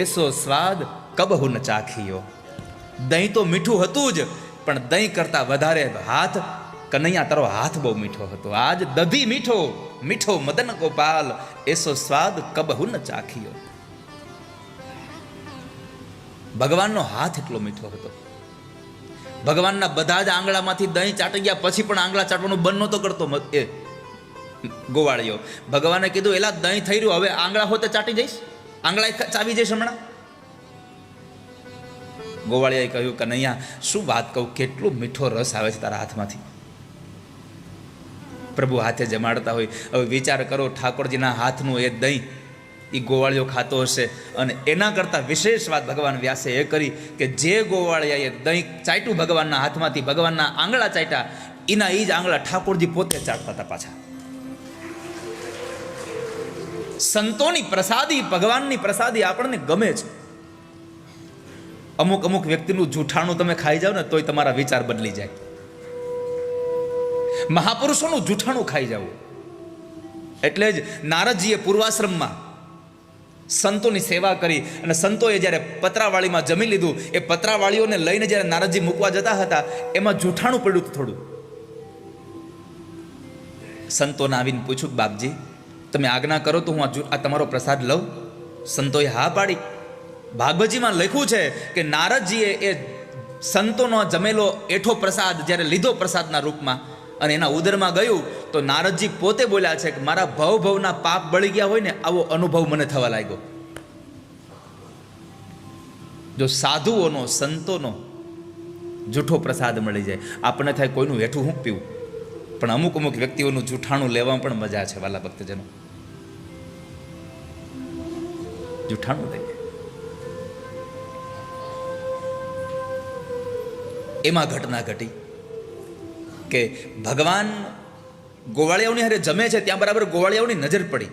એસો સ્વાદ કબહુ ન ચાખ્યો. દહીં તો મીઠું હતું જ, પણ દહીં કરતા વધારે હાથ, કનૈયા તારો હાથ બહુ મીઠો હતો. આજ દધી મીઠો મીઠો મદન ગોપાલ, એસો સ્વાદ કબહુ ન ચાખ્યો. ભગવાનનો હાથ એટલો મીઠો હતો. ભગવાનના બધા જ આંગળામાંથી દહીં ચાટી ગયા પછી પણ આંગળા ચાટવાનું બંધ નહોતો કરતો એ ગોવાળિયો. ભગવાને કીધું એલા દહીં થઈ રહ્યું, હવે આંગળા હોતે ચાટી જઈશ, આંગળા ચાવી જઈશ હમણાં. ગોવાળિયાએ કહ્યું, કનૈયા શું વાત કહું, કેટલો મીઠો રસ આવે છે તારા હાથમાંથી. પ્રભુ હાથે જમાડતા હોય. હવે વિચાર કરો, ઠાકોરજીના હાથનું એ દહીં એ ગોવાળિયો ખાતો હશે. અને એના કરતાં વિશેષ વાત ભગવાન વ્યાસે એ કરી કે જે ગોવાળિયાએ દહીં ચાટ્યું ભગવાનના હાથમાંથી, ભગવાનના આંગળા ચાટ્યા, એના એ જ આંગળા ઠાકોરજી પોતે ચાટતા હતા પાછા. સંતોની પ્રસાદી, ભગવાનની પ્રસાદી આપણને ગમે છે. અમુક અમુક વ્યક્તિનું જૂઠાણું તમે ખાઈ જાઓ ને તોય તમારા વિચાર બદલી જાય. મહાપુરુષોનું જૂઠાણું ખાઈ જવું. એટલે જ નારદજીએ પૂર્વાશ્રમમાં સંતોની સેવા કરી અને સંતોએ જ્યારે પતરાવાળીમાં જમી લીધું, એ પતરાવાળીઓને લઈને જ્યારે નારદજી મૂકવા જતા હતા એમાં જૂઠાણું પડ્યું હતું થોડું. સંતોને આવીને પૂછ્યું, બાપજી તમે આજ્ઞા કરો તો હું આ તમારો પ્રસાદ લઉં? સંતોએ હા પાડી. ભાગવતજીમાં લખ્યું છે કે નારદજીએ એ સંતોનો જમેલો એઠો પ્રસાદ જ્યારે લીધો પ્રસાદના રૂપમાં અને એના ઉદરમાં ગયું તો નારદજી પોતે બોલ્યા છે કે મારા ભવના પાપ બળી ગયા હોય ને આવો અનુભવ મને થવા લાગ્યો. જો સાધુઓનો, સંતોનો જૂઠો પ્રસાદ મળી જાય, આપણને થાય કોઈનું હેઠું હું પીવું, પણ અમુક અમુક વ્યક્તિઓનું જૂઠાણું લેવામાં પણ મજા છે વાલા ભક્તજનો. જૂઠાણું લઈએ એમાં ઘટના ઘટી કે ભગવાન ગોવાળિયાઓની હારે જમે છે ત્યાં બરાબર ગોવાળિયાઓની નજર પડી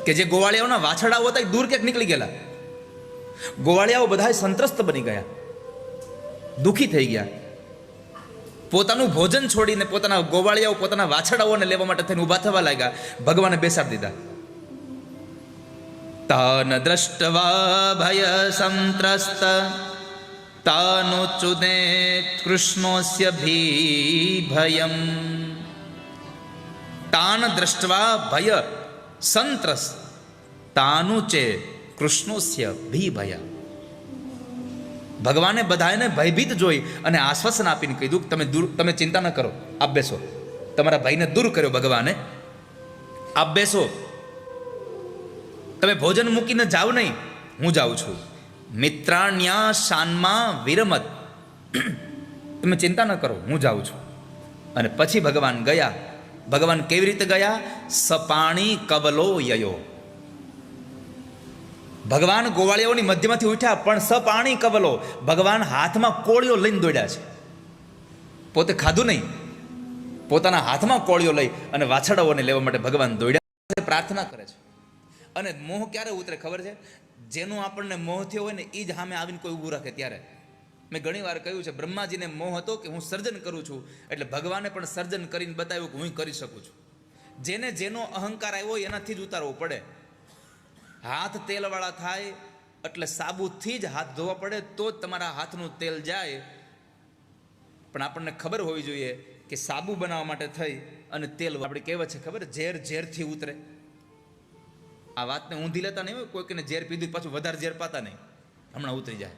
કે જે ગોવાળિયાઓના વાછડાઓ હતા એ દૂર ક્યાંક નીકળી ગયેલા. ગોવાળિયાઓ બધા સંત્રસ્ત બની ગયા, દુઃખી થઈ ગયા. પોતાનું ભોજન છોડીને પોતાના ગોવાળિયાઓ પોતાના વાછડાઓને લેવા માટે થઈને ઊભા થવા લાગ્યા. ભગવાને બેસાડી દીધા. તાન દ્રષ્ટવા ભય સંત્રસ્ત તાનુચુદે કૃષ્ણોસ્ય ભયમ. તાન દ્રષ્ટવા ભય સંત્રસ્ત તાનુચે કૃષ્ણોસ્ય ભય. ભગવાને બધાને ભયભીત જોઈ અને આશ્વાસન આપીને કીધું તમે ચિંતા ન કરો, આપ બેસો. તમારા ભાઈને દૂર કર્યો ભગવાને, આપ બેસો, તમે ભોજન મૂકીને જાઓ નહીં, હું જાઉં છું. મિત્રાણ્યા શાનમાં વિરમત, તમે ચિંતા ન કરો, હું જાઉં છું. અને પછી ભગવાન ગયા. ભગવાન કેવી રીતે ગયા? સપાણી કવલો યયો. ભગવાન ગોવાળિયાઓની મધ્યમાંથી ઉઠ્યા પણ સપાણી કવલો, ભગવાન હાથમાં કોળીઓ લઈને દોડ્યા છે. પોતે ખાધું નહીં, પોતાના હાથમાં કોળીઓ લઈ અને વાછડાઓને લેવા માટે ભગવાન દોડ્યા, પ્રાર્થના કરે છે. અને મોહ ક્યારે ઉતરે ખબર છે? જેનો આપણને મોહ થયો હોય ને એ જ સામે આવીને કોઈ ઊભું રાખે ત્યારે. મેં ઘણી વાર કહ્યું છે, બ્રહ્માજીને મોહ હતો કે હું સર્જન કરું છું, એટલે ભગવાને પણ સર્જન કરીને બતાવ્યું કે હું કરી શકું છું. જેને જેનો અહંકાર આવ્યો હોય એનાથી જ ઉતારવો પડે. હાથ તેલવાળા થાય એટલે સાબુથી જ હાથ ધોવા પડે તો જ તમારા હાથનું તેલ જાય. પણ આપણને ખબર હોવી જોઈએ કે સાબુ બનાવવા માટે થઈ અને તેલ આપણી કહેવત છે ખબર, ઝેર ઝેરથી ઉતરે. આ વાતને ઊંધી લેતા નહીં હોય, કોઈકને ઝેર પીધું પાછું વધારે ઝેર પાતા નહીં, હમણાં ઉતરી જાય.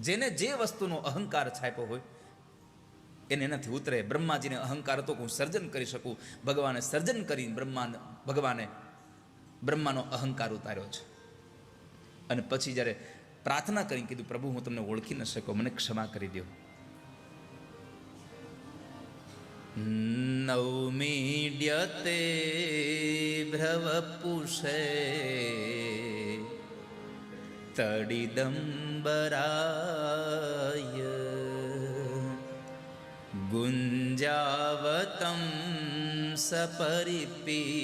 જેને જે વસ્તુનો અહંકાર છાપ્યો હોય એને એનાથી ઉતરે. બ્રહ્માજીને અહંકાર હતો કે હું સર્જન કરી શકું, ભગવાને સર્જન કરીને ભગવાને બ્રહ્માનો અહંકાર ઉતાર્યો છે. અને પછી જ્યારે પ્રાર્થના કરીને કીધું, પ્રભુ હું તમને ઓળખી ન શક્યો, મને ક્ષમા કરી દો. નૌમીડ્યતે ભ્રવપુષે તડિદંબરાય ગુંજાવતં સપરિપી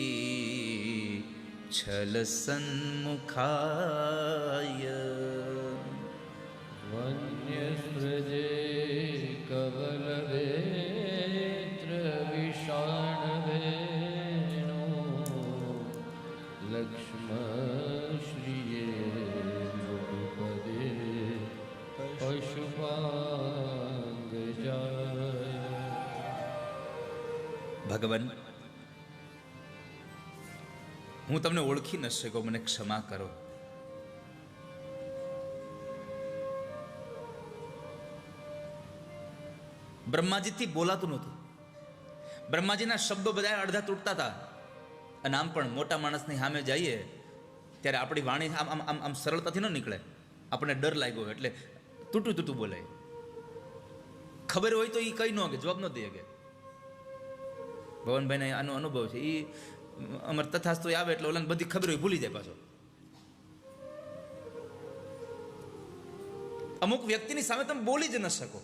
છલ સન્મુખાય વન્યસૃજે કવલવેત્ર વિષાણવેણો લક્ષ્મશ્રિયે મૃદુપદે પશુપાંગજાય. ભગવાન, હું તમને ઓળખી ન શક્યો, મને ક્ષમા કરો. બ્રહ્માજીથી બોલાતું નહોતું. બ્રહ્માજીના શબ્દો બધા અડધા તૂટતા હતા. અને આમ પણ મોટા માણસની સામે જઈએ ત્યારે આપણી વાણી આમ આમ આમ આમ સરળતાથી ન નીકળે. આપણને ડર લાગ્યો એટલે તૂટું તૂટું બોલે. ખબર હોય તો એ કઈ ન કે જવાબ ન દે કે. ભવનભાઈને આનો અનુભવ છે. એ અમર તથાસ્તુ આવે એટલે ઓલાને બધી ખબર હોય ભૂલી જાય પાછો. અમુક વ્યક્તિની સામે તમે બોલી જ ન શકો.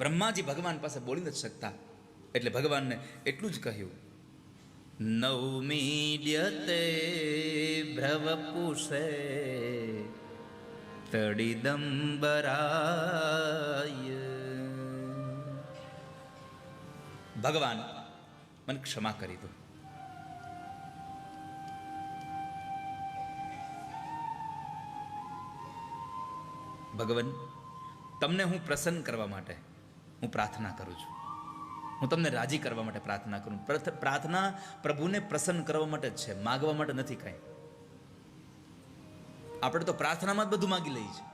બ્રહ્માજી ભગવાન પાસે બોલી નથી શકતા એટલે ભગવાનને એટલું જ કહ્યું, નૌમીડ્યતે ભ્રવપુષે તડિદંબરાય. ભગવાન મને ક્ષમા કરી દો. ભગવાન, તમને હું પ્રસન્ન કરવા માટે હું પ્રાર્થના કરું છું. હું તમને રાજી કરવા માટે પ્રાર્થના કરું. પ્રાર્થના પ્રભુને પ્રસન્ન કરવા માટે જ છે, માગવા માટે નથી કાંઈ. આપણે તો પ્રાર્થનામાં જ બધું માગી લઈએ છીએ.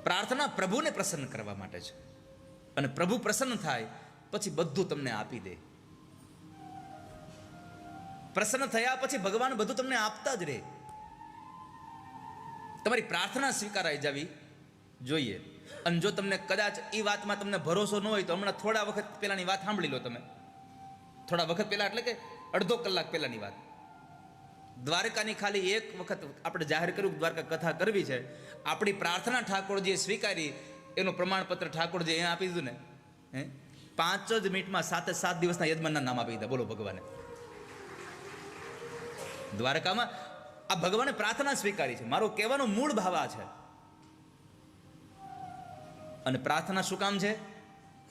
પ્રાર્થના પ્રભુને પ્રસન્ન કરવા માટે છે. અને પ્રભુ પ્રસન્ન થાય પછી બધું તમને આપી દે. પ્રસન્ન થયા પછી ભગવાન બધું તમને આપતા જ રહે. તમારી પ્રાર્થના સ્વીકારાઈ જવી જોઈએ. અને જો તમને કદાચ એ વાતમાં તમને ભરોસો ન હોય તો હમણાં થોડા વખત પહેલાની વાત સાંભળી લો તમે. થોડા વખત પહેલા એટલે કે અડધો કલાક પહેલાની વાત. દ્વારકાની ખાલી એક વખત આપણે જાહેર કર્યું દ્વારકા કથા કરવી છે. આપણી પ્રાર્થના ઠાકોરજીએ સ્વીકારી એનું પ્રમાણપત્ર ઠાકોરજી અહીંયા આપી દીધું ને. 5 જ મિનિટમાં 7 દિવસના યજમાનના નામ આપી દીધા. બોલો ભગવાને. દ્વારકામાં આ ભગવાને પ્રાર્થના સ્વીકારી છે. મારો કહેવાનો મૂળ ભાવ આ છે. અને પ્રાર્થના શું કામ છે?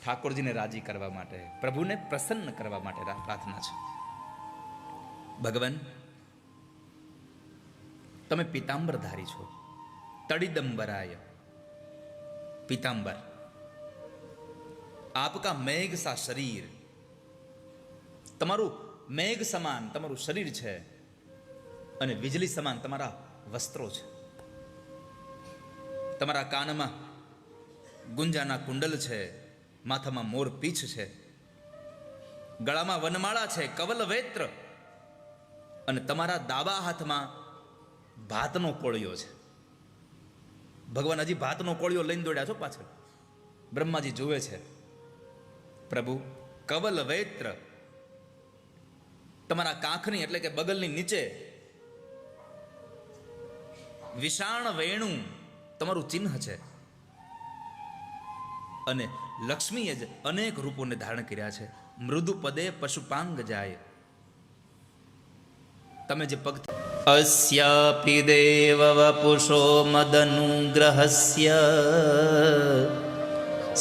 ઠાકોરજીને રાજી કરવા માટે, પ્રભુને પ્રસન્ન કરવા માટે પ્રાર્થના છે. ભગવાન, તમે પિતાંબરધારી છો. તડિદંબરાય, પિતાંબર. આપકા મેઘ સા શરીર, તમારું મેઘ સમાન તમારું શરીર છે અને વીજળી સમાન તમારા વસ્ત્રો છે. તમારા કાનમાં ગુંજાના કુંડલ છે, માથામાં મોર પીછ છે, ગળામાં વનમાળા છે, કવલવેત્ર, અને તમારા ડાબા હાથમાં ભાતનો કોળિયો છે. ભગવાન હજી ભાતનો કોળિયો લઈને દોડ્યા છો પાછળ. બ્રહ્માજી જુએ છે, પ્રભુ કવલવેત્ર, તમારા કાંખની એટલે કે બગલની નીચે વિષાણ વેણુ તમારું ચિહ્ન છે. અને લક્ષ્મીએ જ અનેક રૂપોને ધારણ કર્યા છે. મૃદુ પદે પશુપાંગ જાય, તમે જે પગ અસ્યાપિ દેવ વપુષો મદનુગ્રહસ્ય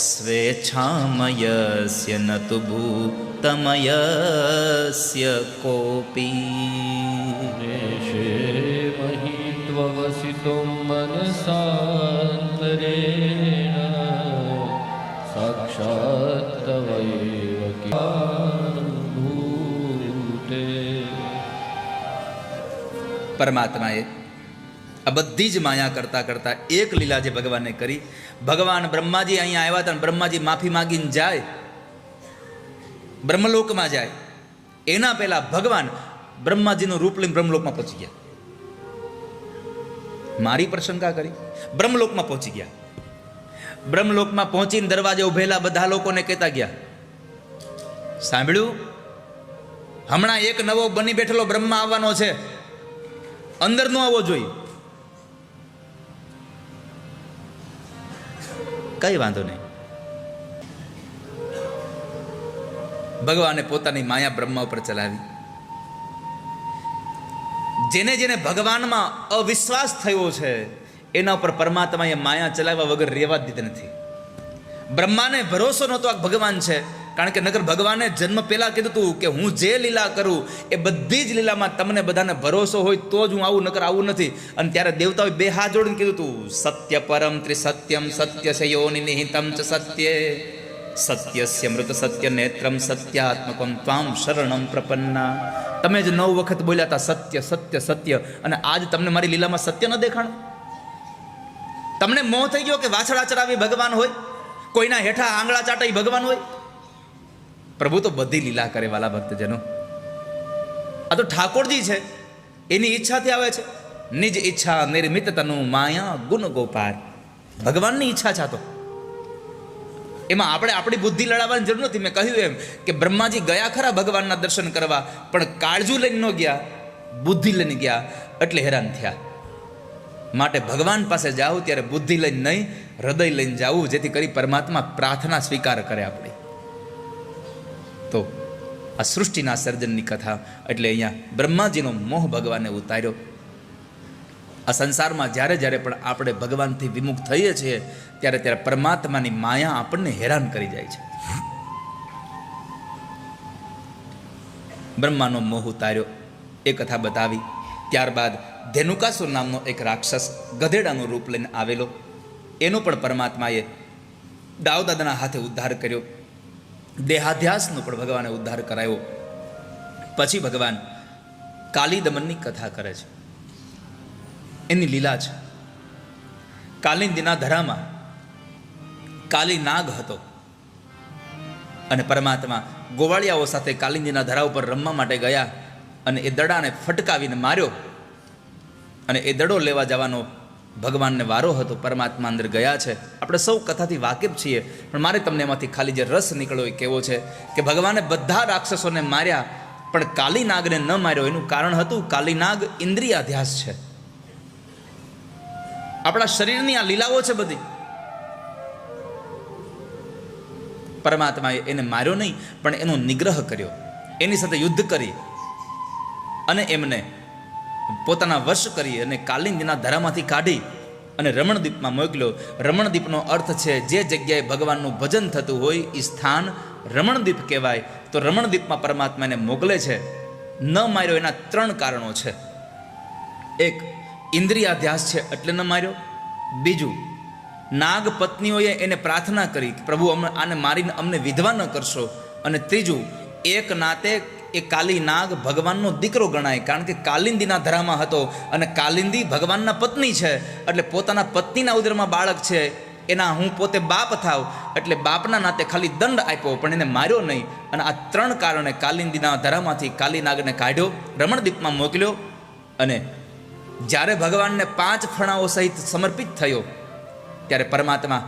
સ્વેચ્છામયસ્ય ન તુ ભૂતમયસ્ય કોપી દેશે મહિત્વવસિતો મનસાંતરેણ સાક્ષાત તવૈવ ભૂતે. પરમાત્માએ આ બધી જ માયા કરતા કરતા એક લીલા જે ભગવાને કરી, ભગવાન બ્રહ્માજી અહીંયા આવ્યા હતા, બ્રહ્માજી માફી માગીને જાય, બ્રહ્મલોકમાં જાય, એના પહેલા ભગવાન બ્રહ્માજીનું રૂપ લઈને બ્રહ્મલોકમાં પહોંચી ગયા. મારી પ્રશંકા કરી, બ્રહ્મલોકમાં પહોંચી ગયા. બ્રહ્મલોકમાં પહોંચીને દરવાજે ઉભેલા બધા લોકોને કહેતા ગયા, સાંભળ્યું, હમણાં એક નવો બની બેઠેલો બ્રહ્મા આવવાનો છે, અંદર નો આવવો જોઈએ. કઈ વાંધો નહીં. ભગવાને પોતાની માયા બ્રહ્મા ઉપર ચલાવી. જેને જેને ભગવાનમાં અવિશ્વાસ થયો છે એના ઉપર પરમાત્માએ માયા ચલાવ્યા વગર રહેવા જ દીધી નથી. બ્રહ્માને ભરોસો નહોતો આ ભગવાન છે, કારણ કે નગર ભગવાને જન્મ પહેલા કીધું હતું કે હું જે લીલા કરું એ બધી જ લીલામાં તમને બધાને ભરોસો હોય તો જ હું આવું, નકર આવું નથી. અને ત્યારે દેવતાઓએ બે હાથ જોડીને કીધું હતું, સત્ય પરમ ત્રિસત્યમ સત્ય છે યોનિ નિહિતમ ચ સત્યે સત્યસ્ય મૃત સત્ય નેત્રમ સત્યાત્મકમ ત્વામ શરણમ પ્રપન્ના. તમે જ 9 વખત બોલ્યા હતા સત્ય સત્ય સત્ય, અને આજ તમને મારી લીલામાં સત્ય ન દેખાણ? તમને મોહ થઈ ગયો કે વાછડા ચરાવી ભગવાન હોય, કોઈના હેઠા આંગળા ચાટાઈ ભગવાન હોય? પ્રભુ તો બધી લીલા કરે વાલા ભક્તજનો. આ તો ઠાકોરજી છે, એની ઈચ્છાથી આવે છે. નિજ ઈચ્છા નિર્મિત તનુ માયા ગુણ ગોપાર. ભગવાનની ઈચ્છા છે. તો એમાં આપણે આપણી બુદ્ધિ લડાવવાની જરૂર નથી. મેં કહ્યું એમ કે બ્રહ્માજી ગયા ખરા ભગવાનના દર્શન કરવા, પણ કાળજુ લઈને ન ગયા, બુદ્ધિ લઈને ગયા, એટલે હેરાન થયા. માટે ભગવાન પાસે જાવું ત્યારે બુદ્ધિ લઈને નહીં, હૃદય લઈને જાવું, જેથી કરી પરમાત્મા પ્રાર્થના સ્વીકાર કરે આપણી. તો આ સૃષ્ટિના સર્જનની કથા એટલે અહીંયા બ્રહ્માજીનો મોહ ભગવાને ઉતાર્યો. આ સંસારમાં જ્યારે જ્યારે પણ આપણે ભગવાનથી વિમુખ થઈએ છીએ ત્યારે ત્યારે પરમાત્માની માયા આપણને હેરાન કરી જાય છે. બ્રહ્માનો મોહ ઉતાર્યો એ કથા બતાવી. ત્યારબાદ ધેનુકાસુર નામનો એક રાક્ષસ ગધેડાનું રૂપ લઈને આવેલો, એનો પણ પરમાત્માએ દાઉદાદાના હાથે ઉદ્ધાર કર્યો. દેહાધ્યાસનો પણ ભગવાને ઉદ્ધાર કરાયો. પછી ભગવાન કાલી દમનની કથા કરે છે. એની લીલા છે. કાલિંદીના ધરામાં કાલી નાગ હતો અને પરમાત્મા ગોવાળિયાઓ સાથે કાલિંદીના ધરા ઉપર રમવા માટે ગયા અને એ દડાને ફટકાવીને માર્યો. અને એ દડો લેવા જવાનો ભગવાનને વારો હતો. પરમાત્મા અંદર ગયા છે. આપણે સૌ કથાથી વાકેફ છીએ, પણ મારે તમને એમાંથી ખાલી જે રસ નીકળ્યો એ કેવો છે કે ભગવાને બધા રાક્ષસોને માર્યા પણ કાલી નાગને ન માર્યો. એનું કારણ હતું કાલી નાગ ઇન્દ્રિયાધ્યાસ છે. આપણા શરીરની આ લીલાઓ છે બધી. પરમાત્માએ એને માર્યો નહીં, પણ એનો નિગ્રહ કર્યો, એની સાથે યુદ્ધ કરી અને એમને પોતાના વશ કરી અને કાલિંદીના ધરામાંથી કાઢી અને રમણદ્વીપમાં મોકલ્યો. રમણદ્વીપનો અર્થ છે જે જગ્યાએ ભગવાનનું ભજન થતું હોય એ સ્થાન રમણદ્વીપ કહેવાય. તો રમણદ્વીપમાં પરમાત્માને મોકલે છે. ન માર્યો એના 3 કારણો છે. એક, ઇન્દ્રિયાધ્યાસ છે એટલે ન માર્યો. બીજું, નાગ પત્નીઓએ એને પ્રાર્થના કરી કે પ્રભુ આને મારીને અમને વિધવા ન કરશો. અને ત્રીજું, એક નાતે એ કાલી નાગ ભગવાનનો દીકરો ગણાય, કારણ કે કાલિંદીના ધરામાં હતો અને કાલિંદી ભગવાનના પત્ની છે, એટલે પોતાના પત્નીના ઉદરમાં બાળક છે, એના હું પોતે બાપ થાવ એટલે બાપના નાતે ખાલી દંડ આપ્યો પણ એને માર્યો નહીં. અને આ 3 કારણે કાલિંદીના ધરામાંથી કાલી નાગને કાઢ્યો, રમણદ્વીપમાં મોકલ્યો. અને જ્યારે ભગવાનને 5 ફણાઓ સહિત સમર્પિત થયો ત્યારે પરમાત્મા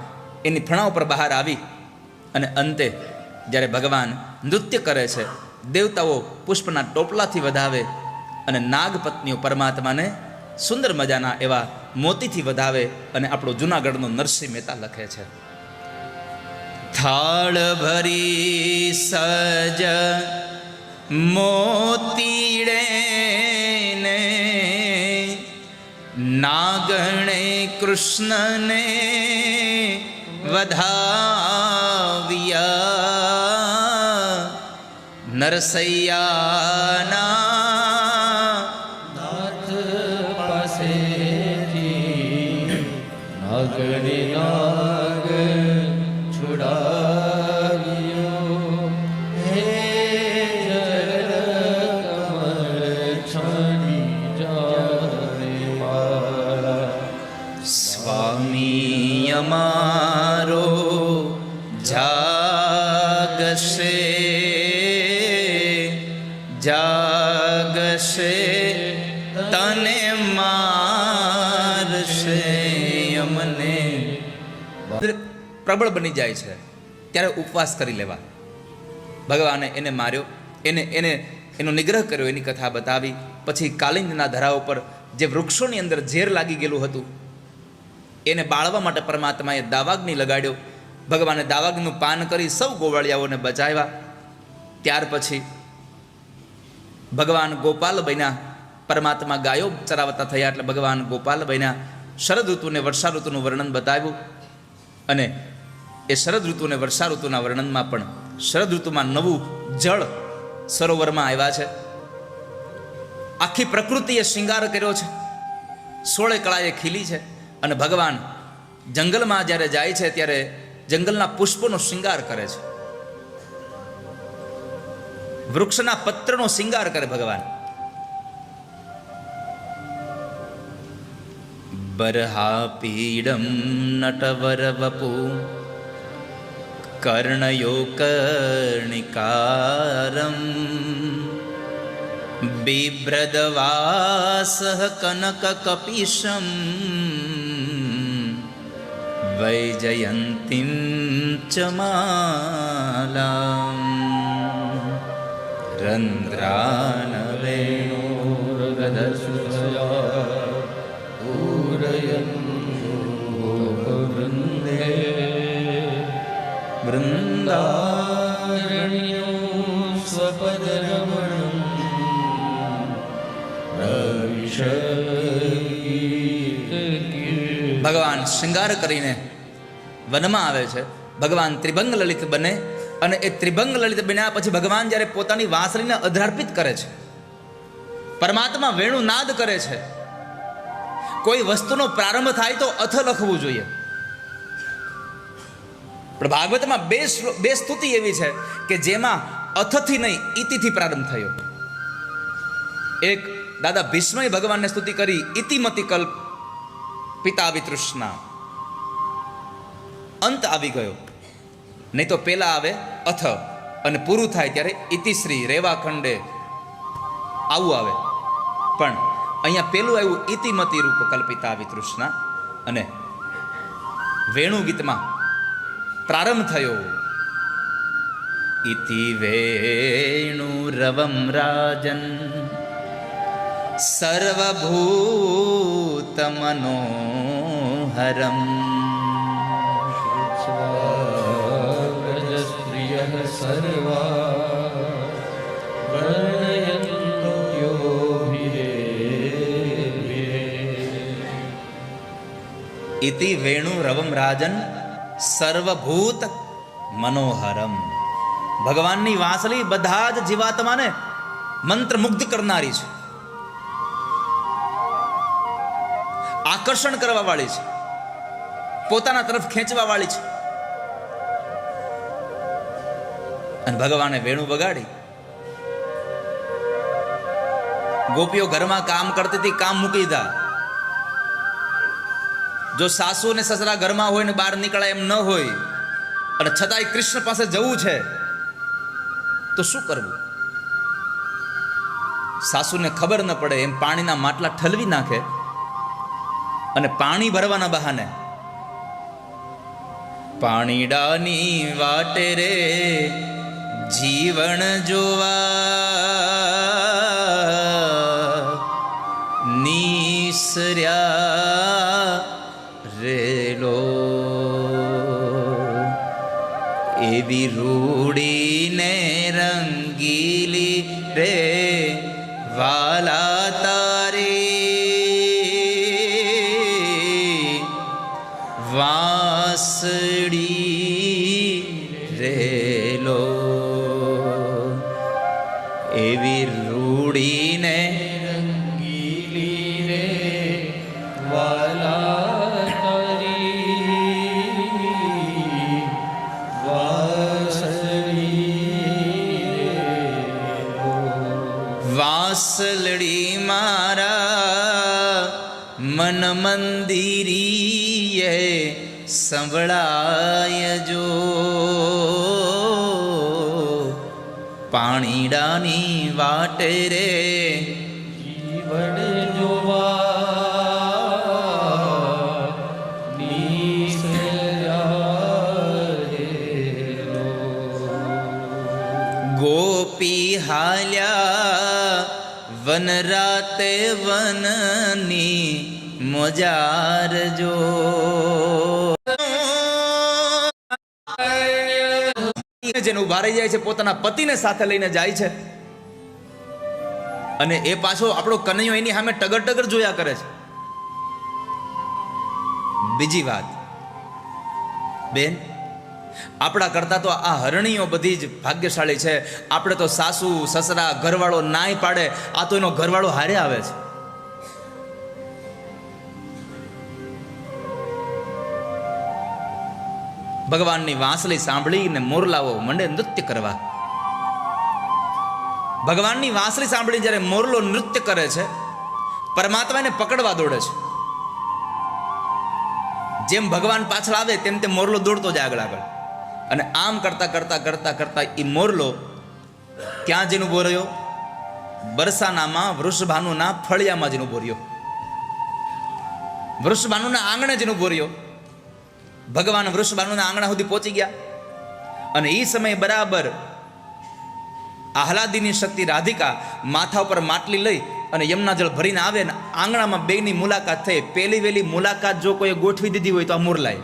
એની ફણાઓ પર બહાર આવી અને અંતે જ્યારે ભગવાન નૃત્ય કરે છે, દેવતાઓ પુષ્પના ટોપલાથી વધાવે અને નાગપત્નીઓ પરમાત્માને સુંદર મજાના એવા મોતીથી વધાવે. અને આપણો જૂનાગઢનો નરસિંહ મહેતા લખે છે, થાળ ભરી સજ મોતીડે નાગણે કૃષ્ણને વધાવ્યા, નરસૈયાના નાથ પાસેથી નાગણી નાગ છુડાવ્યો. હે જળ કમળ છાની જાને મારા. સ્વામી અમારો જાગશે જાગશે તને મારશે અમને. પ્રબળ બની જાય છે ત્યારે ઉપવાસ કરી લેવા. ભગવાને એને માર્યો, એનો નિગ્રહ કર્યો, એની કથા બતાવી. પછી કાલિંદના ધરા ઉપર જે વૃક્ષોની અંદર ઝેર લાગી ગયેલું હતું એને બાળવા માટે પરમાત્માએ દાવાગ્નિ લગાડ્યો. ભગવાને દાવાગ્નિનું પાન કરી સૌ ગોવાળિયાઓને બચાવ્યા. ત્યાર પછી ભગવાન ગોપાલ બન્યા. પરમાત્મા ગાયો ચરાવતા થયા એટલે ભગવાન ગોપાલ બન્યા. શરદ ઋતુને વર્ષા ઋતુનું વર્ણન બતાવ્યું અને એ શરદ ઋતુ અને વર્ષા ઋતુના વર્ણનમાં પણ શરદ ઋતુમાં નવું જળ સરોવરમાં આવ્યા છે. આખી પ્રકૃતિએ શૃંગાર કર્યો છે, 16 કળાએ ખીલી છે. અને ભગવાન જંગલમાં જ્યારે જાય છે ત્યારે જંગલના પુષ્પોનો શૃંગાર કરે છે, વૃક્ષના પત્રનો શૃંગાર કરે ભગવાન. બરહાપીડમ નટવર વપુ કર્ણયો કર્ણિકારમ બિભ્રદવાસ કનક કપિશમ વૈજયંતીમ ચ માલામ રંધ્રાન વેણુર્ગધસુતયા પૂરયન્વૃંદે વૃંદારણ્યો સ્વપદરમણં ભગવાન શૃંગાર કરીને વનમાં આવે છે. ભગવાન ત્રિભંગ લલિત બને અને એ ત્રિભંગ લલિત બન્યા પછી ભગવાન જ્યારે પોતાની વાંસળીને અધરાર્પિત કરે છે, પરમાત્મા વેણુ નાદ કરે છે. કોઈ વસ્તુનો પ્રારંભ થાય તો અથ લખવું જોઈએ. પણ ભાગવતમાં બે સ્તુતિ એવી છે કે જેમાં અથથી નહીં ઇતિથી પ્રારંભ થયો. એક દાદા ભીષ્મએ ભગવાનને સ્તુતિ કરી, ઇતિમતિ કલ્પ પિતા વિતૃષ્ણા, અંત આવી ગયો. નહીં તો પેલા આવે અથ અને પૂરું થાય ત્યારે ઇતિશ્રી રેવાખંડે આવું આવે. પણ અહીંયા પેલું આવ્યું ઇતિમતિ રૂપ કલ્પિતા વિતૃષ્ણા અને વેણુ ગીતમાં પ્રારંભ થયો. ઇતિ વેણુ રવમ રાજન સર્વભૂત મનોહરમ વ્રજસ્ત્રિયઃ સર્વા વર્ણયન્ત્યોభిરેભિરે. ઇતિ વેણુ રવમ રાજન સર્વભૂત મનોહરમ. ભગવાનની વાંસળી બધા જ જીવાત્માને મંત્રમુગ્ધ કરનારી છે, આકર્ષણ કરવા વાળી છે, પોતાના તરફ ખેંચવા વાળી છે. અને ભગવાને વેણુ વગાડી. ગોપીઓ ઘરમાં કામ કરતી હતી, કામ મૂકી દીધા. જો સાસુ ને સસરા ઘરમાં હોય ને બહાર નીકળાય એમ ન હોય અને છતાંય કૃષ્ણ પાસે જવું છે તો શું કરવું? સાસુને ખબર ન પડે એમ પાણીના માટલા ઠલવી નાખે અને પાણી ભરવાના બહાને પાણીડાની વાટે રે જીવન જોવા નીસર્યા રેલો. એવી રૂડીને રંગીલી રે વાલા તારી મન મંદિરીએ સંભળાય જો પાણીડાની વાટે રે જીવન જોવા નિસર્યાયેલો. ગોપી હાલ્યા વન રાતે વનની મોજાર જો જેને ઉભા રહી જાય છે પોતાના પતિને સાથે લઈને જાય છે અને એ પાછો આપણો કનૈયો એની સામે ટગર ટગર જોયા કરે છે. બીજી વાત બેન, આપણા કરતા તો આ હરણીઓ બધી જ ભાગ્યશાળી છે. આપણે તો સાસુ સસરા ઘરવાળો નાય પાડે, આ તો એનો ઘરવાળો હારે આવે છે. ભગવાનની વાંસળી સાંભળીને મોરલાઓ મંડે નૃત્ય કરવા. ભગવાનની વાંસળી સાંભળી જ્યારે મોરલો નૃત્ય કરે છે, પરમાત્માને પકડવા દોડે છે. જેમ ભગવાન પાછળ આવે તેમ તેમ મોરલો દોડતો જાય આગળ આગળ. અને આમ કરતા કરતા કરતા કરતા એ મોરલો ક્યાં જઈને ઉભો રહ્યો? બરસાનામાં વૃષભાનુના ફળિયામાં જઈને ઉભો રહ્યો. વૃષભાનુના આંગણે જઈને ઉભો રહ્યો. ભગવાન વૃષભાનુના આંગણા સુધી પહોંચી ગયા અને એ સમયે બરાબર આહલાદીની શક્તિ રાધિકા માથા ઉપર માટલી લઈ અને યમુના જળ ભરીને આવે ને આંગણામાં બેની મુલાકાત થઈ. પહેલી વહેલી મુલાકાત જો કોઈ ગોઠવી દીધી હોય તો આ મોરલાએ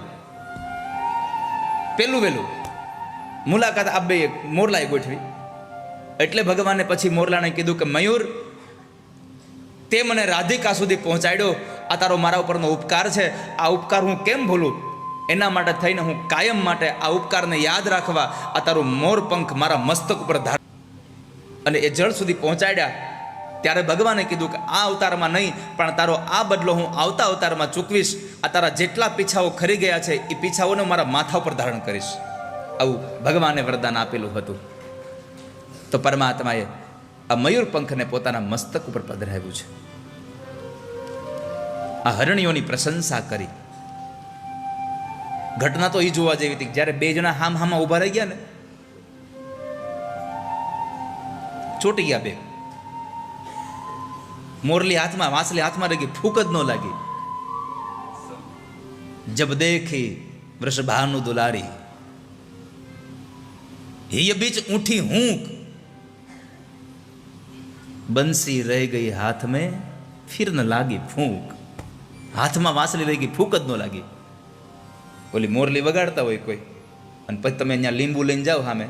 પહેલું વહેલું મુલાકાત આ બે મોરલાએ ગોઠવી. એટલે ભગવાને પછી મોરલાને કીધું કે મયુર, તે મને રાધિકા સુધી પહોંચાડ્યો, આ તારો મારા ઉપરનો ઉપકાર છે. આ ઉપકાર હું કેમ ભૂલું? એના માટે થઈને હું કાયમ માટે આ ઉપકારને યાદ રાખવા આ તારું મોર પંખ મારા મસ્તક ઉપર ધાર અને એ જળ સુધી પહોંચાડ્યા. ત્યારે ભગવાને કીધું કે આ અવતારમાં નહીં, પણ તારો આ બદલો હું આવતા અવતારમાં ચૂકવીશ. આ તારા જેટલા પીછાઓ ખરી ગયા છે એ પીછાઓને મારા માથા ઉપર ધારણ કરીશ. આવું ભગવાને વરદાન આપેલું હતું. તો પરમાત્માએ આ મયુર પંખને પોતાના મસ્તક ઉપર પધરાવ્યું છે. આ હરણીઓની પ્રશંસા કરી. ઘટના તો એ જોવા જેવી હતી, જ્યારે બે જણા હામાં ઉભા રહી ગયા ને, ચોટી ગયા બે. મોરલી હાથમાં, વાંસલી હાથમાં રહી ગઈ, ફૂક જ ન લાગી. જબ દેખી વૃષભાનુ દુલારી, હિય બીચ ઊઠી હૂંક, બંસી રહી ગઈ હાથ में फिर न लागी फूंक. હાથમાં વાંસલી રહી ગઈ, ફૂક જ ન લાગી. ઓલી મોરલી વગાડતા હોય કોઈ અને પછી તમે અહીંયા લીંબુ લઈને જાઓ સામે,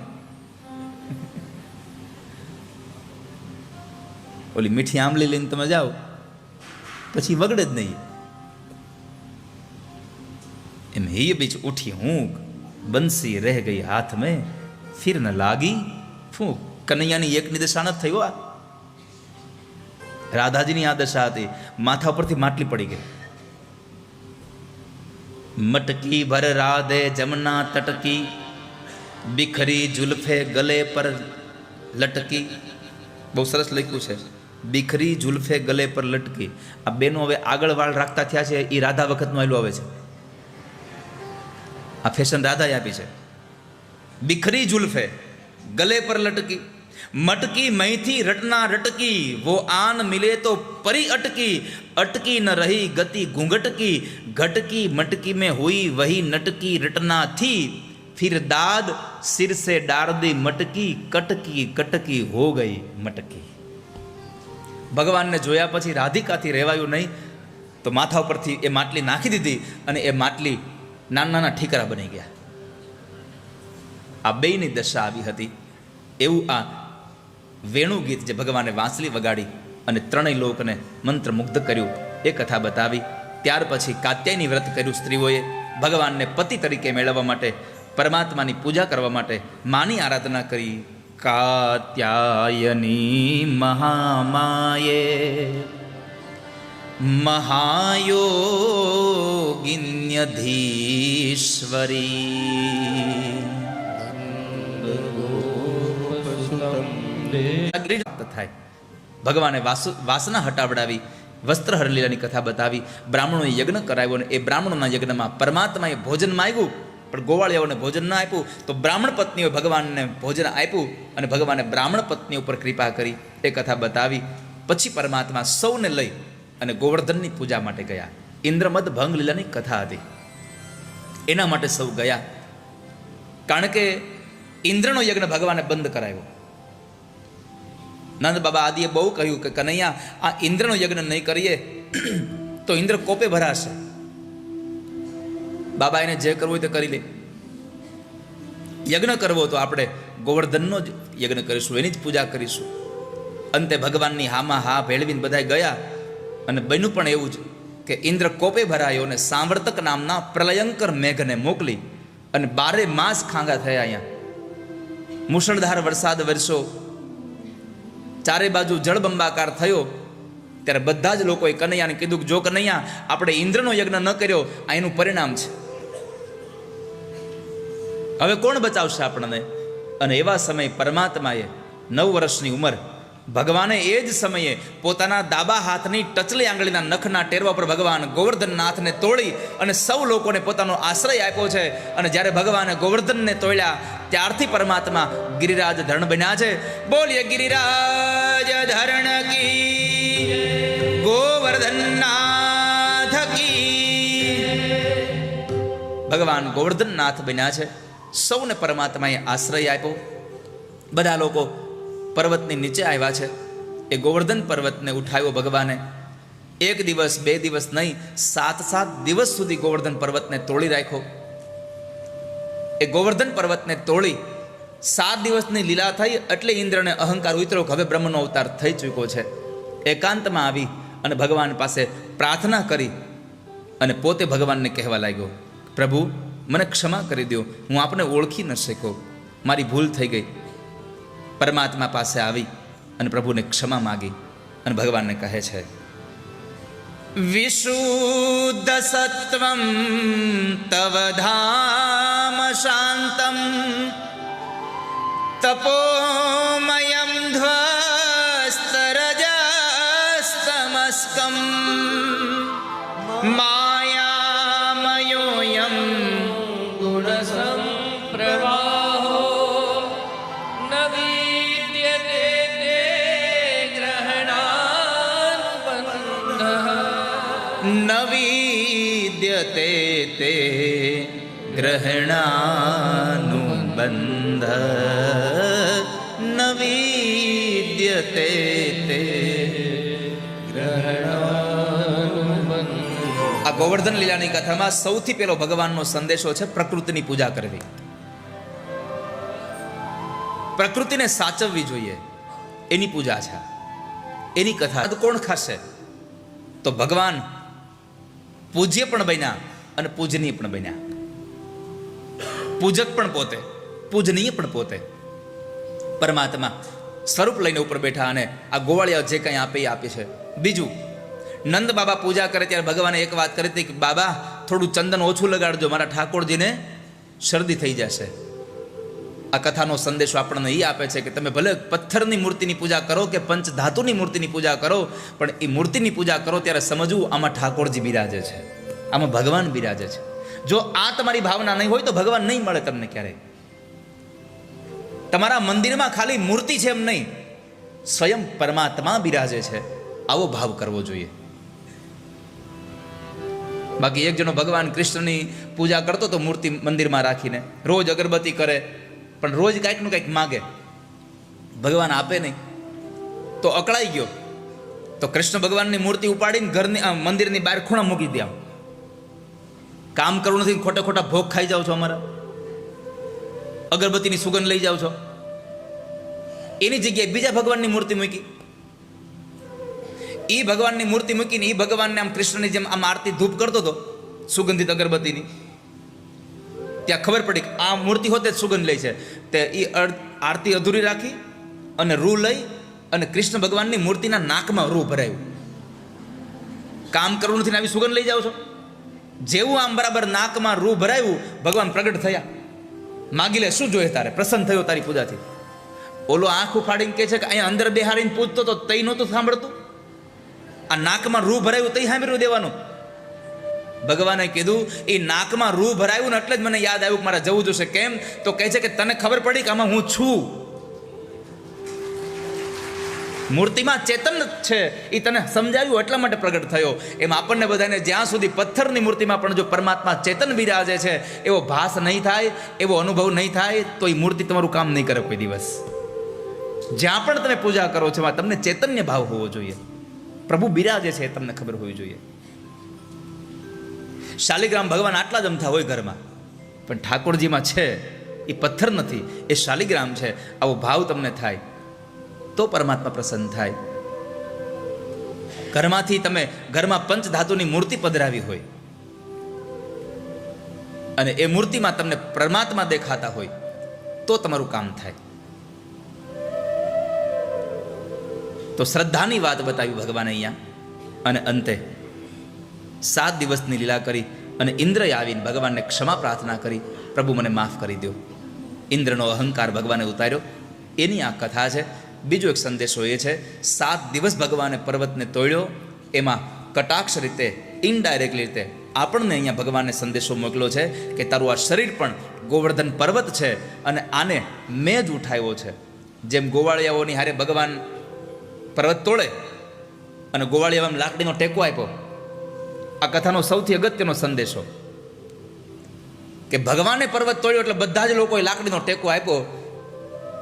ઓલી મીઠી આંબલી લઈને તમે જાઓ, પછી વગડે જ નહીં. એમ હિય બીચ ઉઠી હૂંક, બંસી રહ ગઈ હાથ में फिर न लागी फूंक. કનૈયાની એકની દશા નથી થઈ. આ રાધાજીની આ દશા હતી. માથા ઉપરથી માટલી પડી ગઈ. મટકી ભર રાધે જમના તટકી, બિખરી જુલ્ફે ગલે પર લટકી. બહુ સરસ લખ્યું છે, બિખરી જુલ્ફે ગલે પર લટકી. આ બેનો હવે આગળ વાળ રાખતા થયા છે, એ રાધા વખતનું આવેલું આવે છે. આ ફેશન રાધાએ આપી છે. બિખરી જુલ્ફે ગલે પર લટકી, मटकी मई थी रटना रटकी, वो आन मिले तो परी अटकी, अटकी न रही गति घूंघट की, घटकी मटकी में हुई वही नटकी रटना थी, फिर दाद सिर से डार दी मटकी, कटकी कटकी हो गई मटकी. भगवान ने जोया पछी राधिकाथी રહેવાયું નહીં, તો માથા ઉપરથી એ માટલી નાખી દીધી અને એ માટલી નાના નાના ઠીકરા બની ગયા. આ બેયની દશા આવી હતી. એવું આ વેણુ ગીત જે ભગવાને વાંસળી વગાડી અને ત્રણેય લોકને મંત્રમુગ્ધ કર્યું એ કથા બતાવી. ત્યાર પછી કાત્યાયની વ્રત કર્યું સ્ત્રીઓએ. ભગવાનને પતિ તરીકે મેળવવા માટે, પરમાત્માની પૂજા કરવા માટે માની આરાધના કરી. કાત્યાયની મહામાયે મહાયોગિન્યધીશ્વરી થાય. ભગવાને વાસના હટાવડાવી વસ્ત્રહર લીલાની કથા બતાવી, બ્રાહ્મણોએ યજ્ઞ કરાવ્યો અને એ બ્રાહ્મણોના યજ્ઞમાં પરમાત્માએ ભોજન માંગ્યું, પણ ગોવાળિયાઓને ભોજન ન આપ્યું, તો બ્રાહ્મણ પત્નીઓ ભગવાનને ભોજન આપ્યું અને ભગવાને બ્રાહ્મણ પત્ની ઉપર કૃપા કરી, એ કથા બતાવી. પછી પરમાત્મા સૌને લઈ અને ગોવર્ધનની પૂજા માટે ગયા. ઇન્દ્રમદ ભંગ લીલાની કથા હતી, એના માટે સૌ ગયા. કારણ કે ઇન્દ્રનો યજ્ઞ ભગવાને બંધ કરાવ્યો. નંદ બાબા આદિએ બહુ કહ્યું કે કનૈયા, આ ઇન્દ્રનો યજ્ઞ નહીં કરીએ તો ઇન્દ્ર કોપે ભરાશે. બાબા એને જે કરવું હોય તે કરી લે. યજ્ઞ કરવો તો આપણે ગોવર્ધનનો જ યજ્ઞ કરીશું, એની જ પૂજા કરીશું. અંતે ભગવાનની હામાં હા ભેળવીને બધા ગયા અને બન્યું પણ એવું જ કે ઇન્દ્ર કોપે ભરાયો અને સાંવર્તક નામના પ્રલયંકર મેઘને મોકલી અને 12 માસ ખાંગા થયા. અહીંયા મુશળધાર વરસાદ વરસ્યો, ચારે બાજુ જળબંબાકાર થયો. ત્યારે બધા જ લોકોએ કનૈયાને કીધું કે જો કનૈયા, આપણે ઇન્દ્રનો યજ્ઞ ન કર્યો, આ એનું પરિણામ છે. હવે કોણ બચાવશે આપણને? અને એવા સમયે પરમાત્માએ 9 વર્ષની ઉંમર, ભગવાને એ જ સમયે પોતાના ડાબા હાથની ટચલી આંગળીના નખના ટેરવા પર ભગવાન ગોવર્ધનનાથને તોડી અને સૌ લોકોને પોતાનો આશ્રય આપ્યો છે. અને જ્યારે ભગવાને ગોવર્ધનને તોડ્યા ત્યારથી પરમાત્મા ગિરિરાજ ધરણ બન્યા છે. બોલીએ ગિરિરાજ ધરણ કી, ગોવર્ધનનાથ કી. ભગવાન ગોવર્ધનનાથ બન્યા છે. સૌને પરમાત્માએ આશ્રય આપ્યો. બધા લોકો પર્વતની નીચે આવ્યા છે. એ ગોવર્ધન પર્વતને ઉઠાવ્યો ભગવાને. 1 દિવસ 2 દિવસ નહીં, 7 દિવસ સુધી ગોવર્ધન પર્વતને તોડી રાખ્યો. એ ગોવર્ધન પર્વતને તોડી 7 દિવસની લીલા થઈ એટલે ઇન્દ્રને અહંકાર ઉતર્યો કે હવે બ્રહ્મનો અવતાર થઈ ચૂક્યો છે. એકાંતમાં આવી અને ભગવાન પાસે પ્રાર્થના કરી અને પોતે ભગવાનને કહેવા લાગ્યો, પ્રભુ મને ક્ષમા કરી દો, હું આપને ઓળખી ન શક્યો, મારી ભૂલ થઈ ગઈ. પરમાત્મા પાસે આવી અને પ્રભુને ક્ષમા માગી અને ભગવાનને કહે છે, વિશુદ્ધ સત્વમ તવ ધામ શાંતમ તપોમયમ ધ્વસ્તરજસ્તમસ્કમ માયામયોયમ ગુણસમ પ્રવાહો ન વિદ્યતે તે ગ્રહણાનુબંધઃ. ન વિદ્યતે તે ગ્રહણાનુબંધ, ન વિદ્યતે તે ગ્રહણાનુબંધ. આ ગોવર્ધન લીલાની કથામાં સૌથી પહેલો ભગવાનનો સંદેશો છે પ્રકૃતિની પૂજા કરવી. પ્રકૃતિને સાચવવી જોઈએ, એની પૂજા છે, એની કથા. કોણ ખાશે? તો ભગવાન પૂજ્ય પણ બન્યા અને પૂજનીય પણ બન્યા. પૂજક પણ પોતે, પૂજનીય પણ પોતે. પરમાત્મા સ્વરૂપ લઈને ઉપર બેઠા અને આ ગોવાળિયા જે કંઈ આપે એ આપે છે. બીજું, નંદ બાબા પૂજા કરે ત્યારે ભગવાને એક વાત કરી હતી કે બાબા થોડું ચંદન ઓછું લગાડજો, મારા ઠાકોરજીને શરદી થઈ જશે. આ કથાનો સંદેશો આપણને એ આપે છે કે તમે ભલે પથ્થરની મૂર્તિની પૂજા કરો કે પંચ ધાતુની મૂર્તિની પૂજા કરો, પણ એ મૂર્તિની પૂજા કરો ત્યારે સમજવું આમાં ઠાકોરજી બિરાજે છે, આમાં ભગવાન બિરાજે છે. જો આ તમારી ભાવના નહીં હોય તો ભગવાન નહીં મળે તમને ક્યારેય. તમારા મંદિરમાં ખાલી મૂર્તિ છે એમ નહીં, સ્વયં પરમાત્મા બિરાજે છે, આવો ભાવ કરવો જોઈએ. બાકી એક જણો ભગવાન કૃષ્ણની પૂજા કરતો તો મૂર્તિ મંદિરમાં રાખીને રોજ અગરબત્તી કરે, પણ રોજ કાંઈકનું કાંઈક માગે, ભગવાન આપે નહીં તો અકળાઈ ગયો. તો કૃષ્ણ ભગવાનની મૂર્તિ ઉપાડીને ઘરની મંદિરની બહાર ખૂણા મૂકી દે. કામ કરવું નથી, ખોટા ખોટા ભોગ ખાઈ જાઓ છો, અમારા અગરબત્તીની સુગંધ લઈ જાઓ છો. એની જગ્યાએ બીજા ભગવાનની મૂર્તિ મૂકી. એ ભગવાનની મૂર્તિ મૂકીને એ ભગવાનને આમ કૃષ્ણની જેમ આમ આરતી ધૂપ કરતો હતો સુગંધિત અગરબત્તીની. ત્યાં ખબર પડી કે આ મૂર્તિ હોતે જ સુગંધ લે છે. તે એ આરતી અધૂરી રાખી અને રૂ લઈ અને કૃષ્ણ ભગવાનની મૂર્તિના નાકમાં રૂ ભરાયું. કામ કરવું નથી ને આવી સુગંધ લઈ જાઓ છો. જેવું આમ બરાબર નાકમાં રૂ ભરાયું, ભગવાન પ્રગટ થયા. માગી લે, શું જોઈએ તારે? પ્રસન્ન થયો તારી પૂજાથી. ઓલો આંખ ઉફાડીને કહે છે કે અહીંયા અંદર બેહાડીને પૂજતો તો તઈ નહોતું સાંભળતું. આ નાકમાં રૂ ભરાયું તઈ સાંભળ્યું દેવાનું. ભગવાને કીધું એ નાકમાં રૂ ભરાયું ને એટલે જ મને યાદ આવ્યું કે મારે જવું જોશે. કેમ? તો કહે છે કે તને ખબર પડી કે આમાં હું છું. મૂર્તિમાં ચેતન છે એ તને સમજાવ્યું એટલા માટે પ્રગટ થયો. એમ આપણને બધાને જ્યાં સુધી પથ્થરની મૂર્તિમાં પણ જો પરમાત્મા ચેતન બિરાજે છે એવો ભાસ નહીં થાય, એવો અનુભવ નહીં થાય તો એ મૂર્તિ તમારું કામ નહીં કરે કોઈ દિવસ. જ્યાં પણ તમે પૂજા કરો છો તમને ચૈતન્ય ભાવ હોવો જોઈએ. પ્રભુ બિરાજે છે એ તમને ખબર હોવી જોઈએ. શાલિગ્રામ ભગવાન આટલા જ અમથા હોય ઘરમાં, પણ ઠાકોરજીમાં છે એ પથ્થર નથી, એ શાલિગ્રામ છે. આવો ભાવ તમને થાય તો પરમાત્મા પ્રસન્ન થાય. ઘરમાં પંચધાતુની મૂર્તિ પધરાવી હોય અને એ મૂર્તિમાં તમને પરમાત્મા દેખાતા હોય તો તમારું કામ થાય. તો શ્રદ્ધાની વાત બતાવી ભગવાને અહીંયા. અને અંતે 7 દિવસની લીલા કરી અને ઇન્દ્રએ આવીને ભગવાનને ક્ષમા પ્રાર્થના કરી, પ્રભુ મને માફ કરી દો. ઇન્દ્રનો અહંકાર ભગવાને ઉતાર્યો. એની આ કથા છે. બીજો એક સંદેશો એ છે, 7 દિવસ ભગવાને પર્વતને તોડ્યો. એમાં કટાક્ષ રીતે, ઇનડાયરેક્ટલી રીતે આપણને અહીંયા ભગવાને સંદેશો મોકલ્યો છે કે તારું આ શરીર પણ ગોવર્ધન પર્વત છે અને આને મેં જ ઉઠાવ્યો છે. જેમ ગોવાળિયાઓની હારે ભગવાન પર્વત તોડે અને ગોવાળિયામાં લાકડીનો ટેકો આપ્યો. આ કથાનો સૌથી અગત્યનો સંદેશો કે ભગવાને પર્વત તોડ્યો એટલે બધા જ લોકોએ લાકડીનો ટેકો આપ્યો.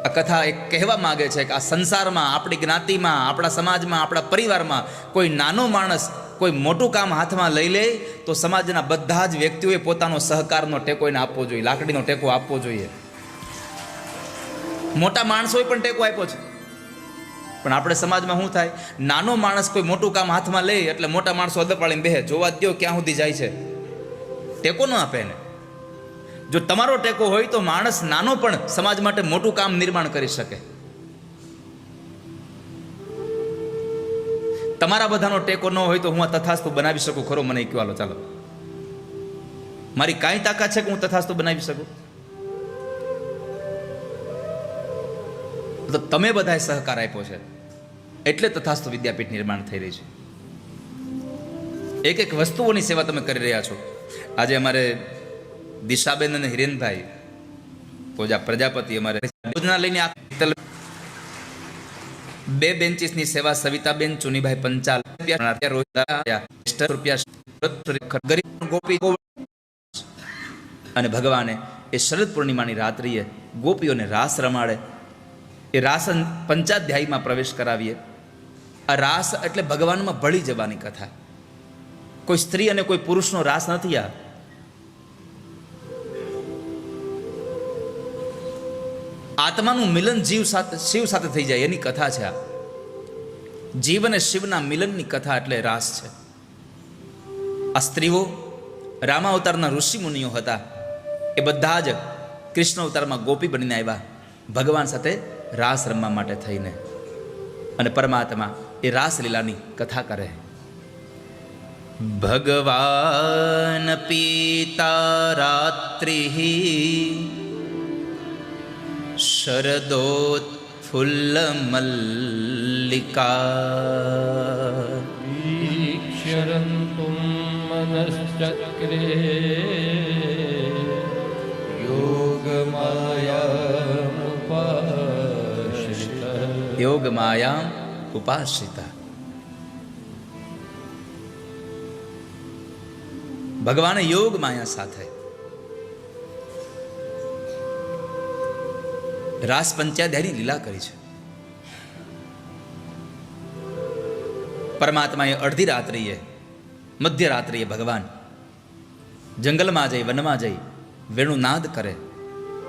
આ કથા એક કહેવા માંગે છે કે આ સંસારમાં, આપણી જ્ઞાતિમાં, આપણા સમાજમાં, આપણા પરિવારમાં કોઈ નાનો માણસ કોઈ મોટું કામ હાથમાં લઈ લે તો સમાજના બધા જ વ્યક્તિઓએ પોતાનો સહકારનો ટેકો એને આપવો જોઈએ, લાકડીનો ટેકો આપવો જોઈએ. મોટા માણસોએ પણ ટેકો આપ્યો છે, પણ આપણે સમાજમાં શું થાય, નાનો માણસ કોઈ મોટું કામ હાથમાં લે એટલે મોટા માણસો અદપાડીને બેહે, જોવા દો ક્યાં સુધી જાય છે, ટેકો ન આપે એને. જો તમારો ટેકો હોય તો માણસ નાનો પણ સમાજ માટે મોટું કામ નિર્માણ કરી શકે. તમારા બધાનો ટેકો ન હોય તો હું આ તથાસ્તુ બનાવી શકું ખરો? મને કહો, હાલો ચાલો, મારી કાંઈ તાકાત છે કે હું તથાસ્તુ બનાવી શકું? તો તમે બધાએ સહકાર આપ્યો છે એટલે તથાસ્તુ વિદ્યાપીઠ નિર્માણ થઈ રહી છે. એક એક વસ્તુઓની સેવા તમે કરી રહ્યા છો. આજે અમારે દિશાબેન અને હિરેનભાઈ પૂજા પ્રજાપતિ અમારે યોજના લઈને 2 બેન્ચીસની સેવા સવિતાબેન ચુનીભાઈ પંચાલ અને ભગવાને એ શરદ પૂર્ણિમાની રાત્રિએ ગોપીઓને રાસ રમાડે. એ રાસ પંચાધ્યાયીમાં પ્રવેશ કરાવીએ. આ રાસ એટલે ભગવાનમાં ભળી જવાની કથા. કોઈ સ્ત્રી અને કોઈ પુરુષનો રાસ નથી. આ આત્માનું મિલન શિવ સાથે થઈ જાય એની કથા છે. આ જીવ અને શિવના મિલનની કથા એટલે રાસ છે. આ સ્ત્રીઓ રામાવતારના ઋષિ મુનિઓ હતા, એ બધા જ કૃષ્ણ અવતારમાં ગોપી બનીને આવ્યા ભગવાન સાથે રાસ રમવા માટે થઈને. અને પરમાત્મા એ રાસલીલાની કથા કરે. ભગવાન પીતા રાત્રિ શરદોત્ફુલ્લ મલ્લિકા ક્ષરંતુમ મનશ્ચક્રે યોગમાયા ઉપાશ્રિતા. ભગવાને યોગ માયા સાથે રાસ પંચાધ્યાયની લીલા કરી છે. પરમાત્માએ અડધી રાત્રિએ, મધ્યરાત્રિએ ભગવાન જંગલમાં જઈ, વનમાં જઈ વેણુ નાદ કરે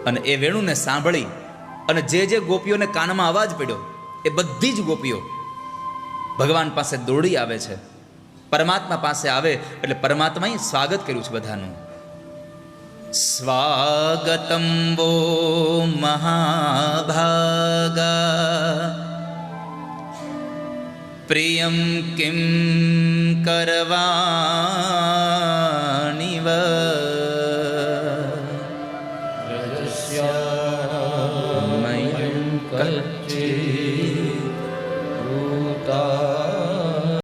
અને એ વેણુને સાંભળી અને જે ગોપીઓને કાનમાં અવાજ પડ્યો એ બધી જ ગોપીઓ ભગવાન પાસે દોડી આવે છે. પરમાત્મા પાસે આવે એટલે પરમાત્માએ સ્વાગત કર્યું છે બધાનું. સ્વાગતમ વો મહાભાગા પ્રિયમ કિમ કરવાણિવ રજસ્યામયં કચ્ચિ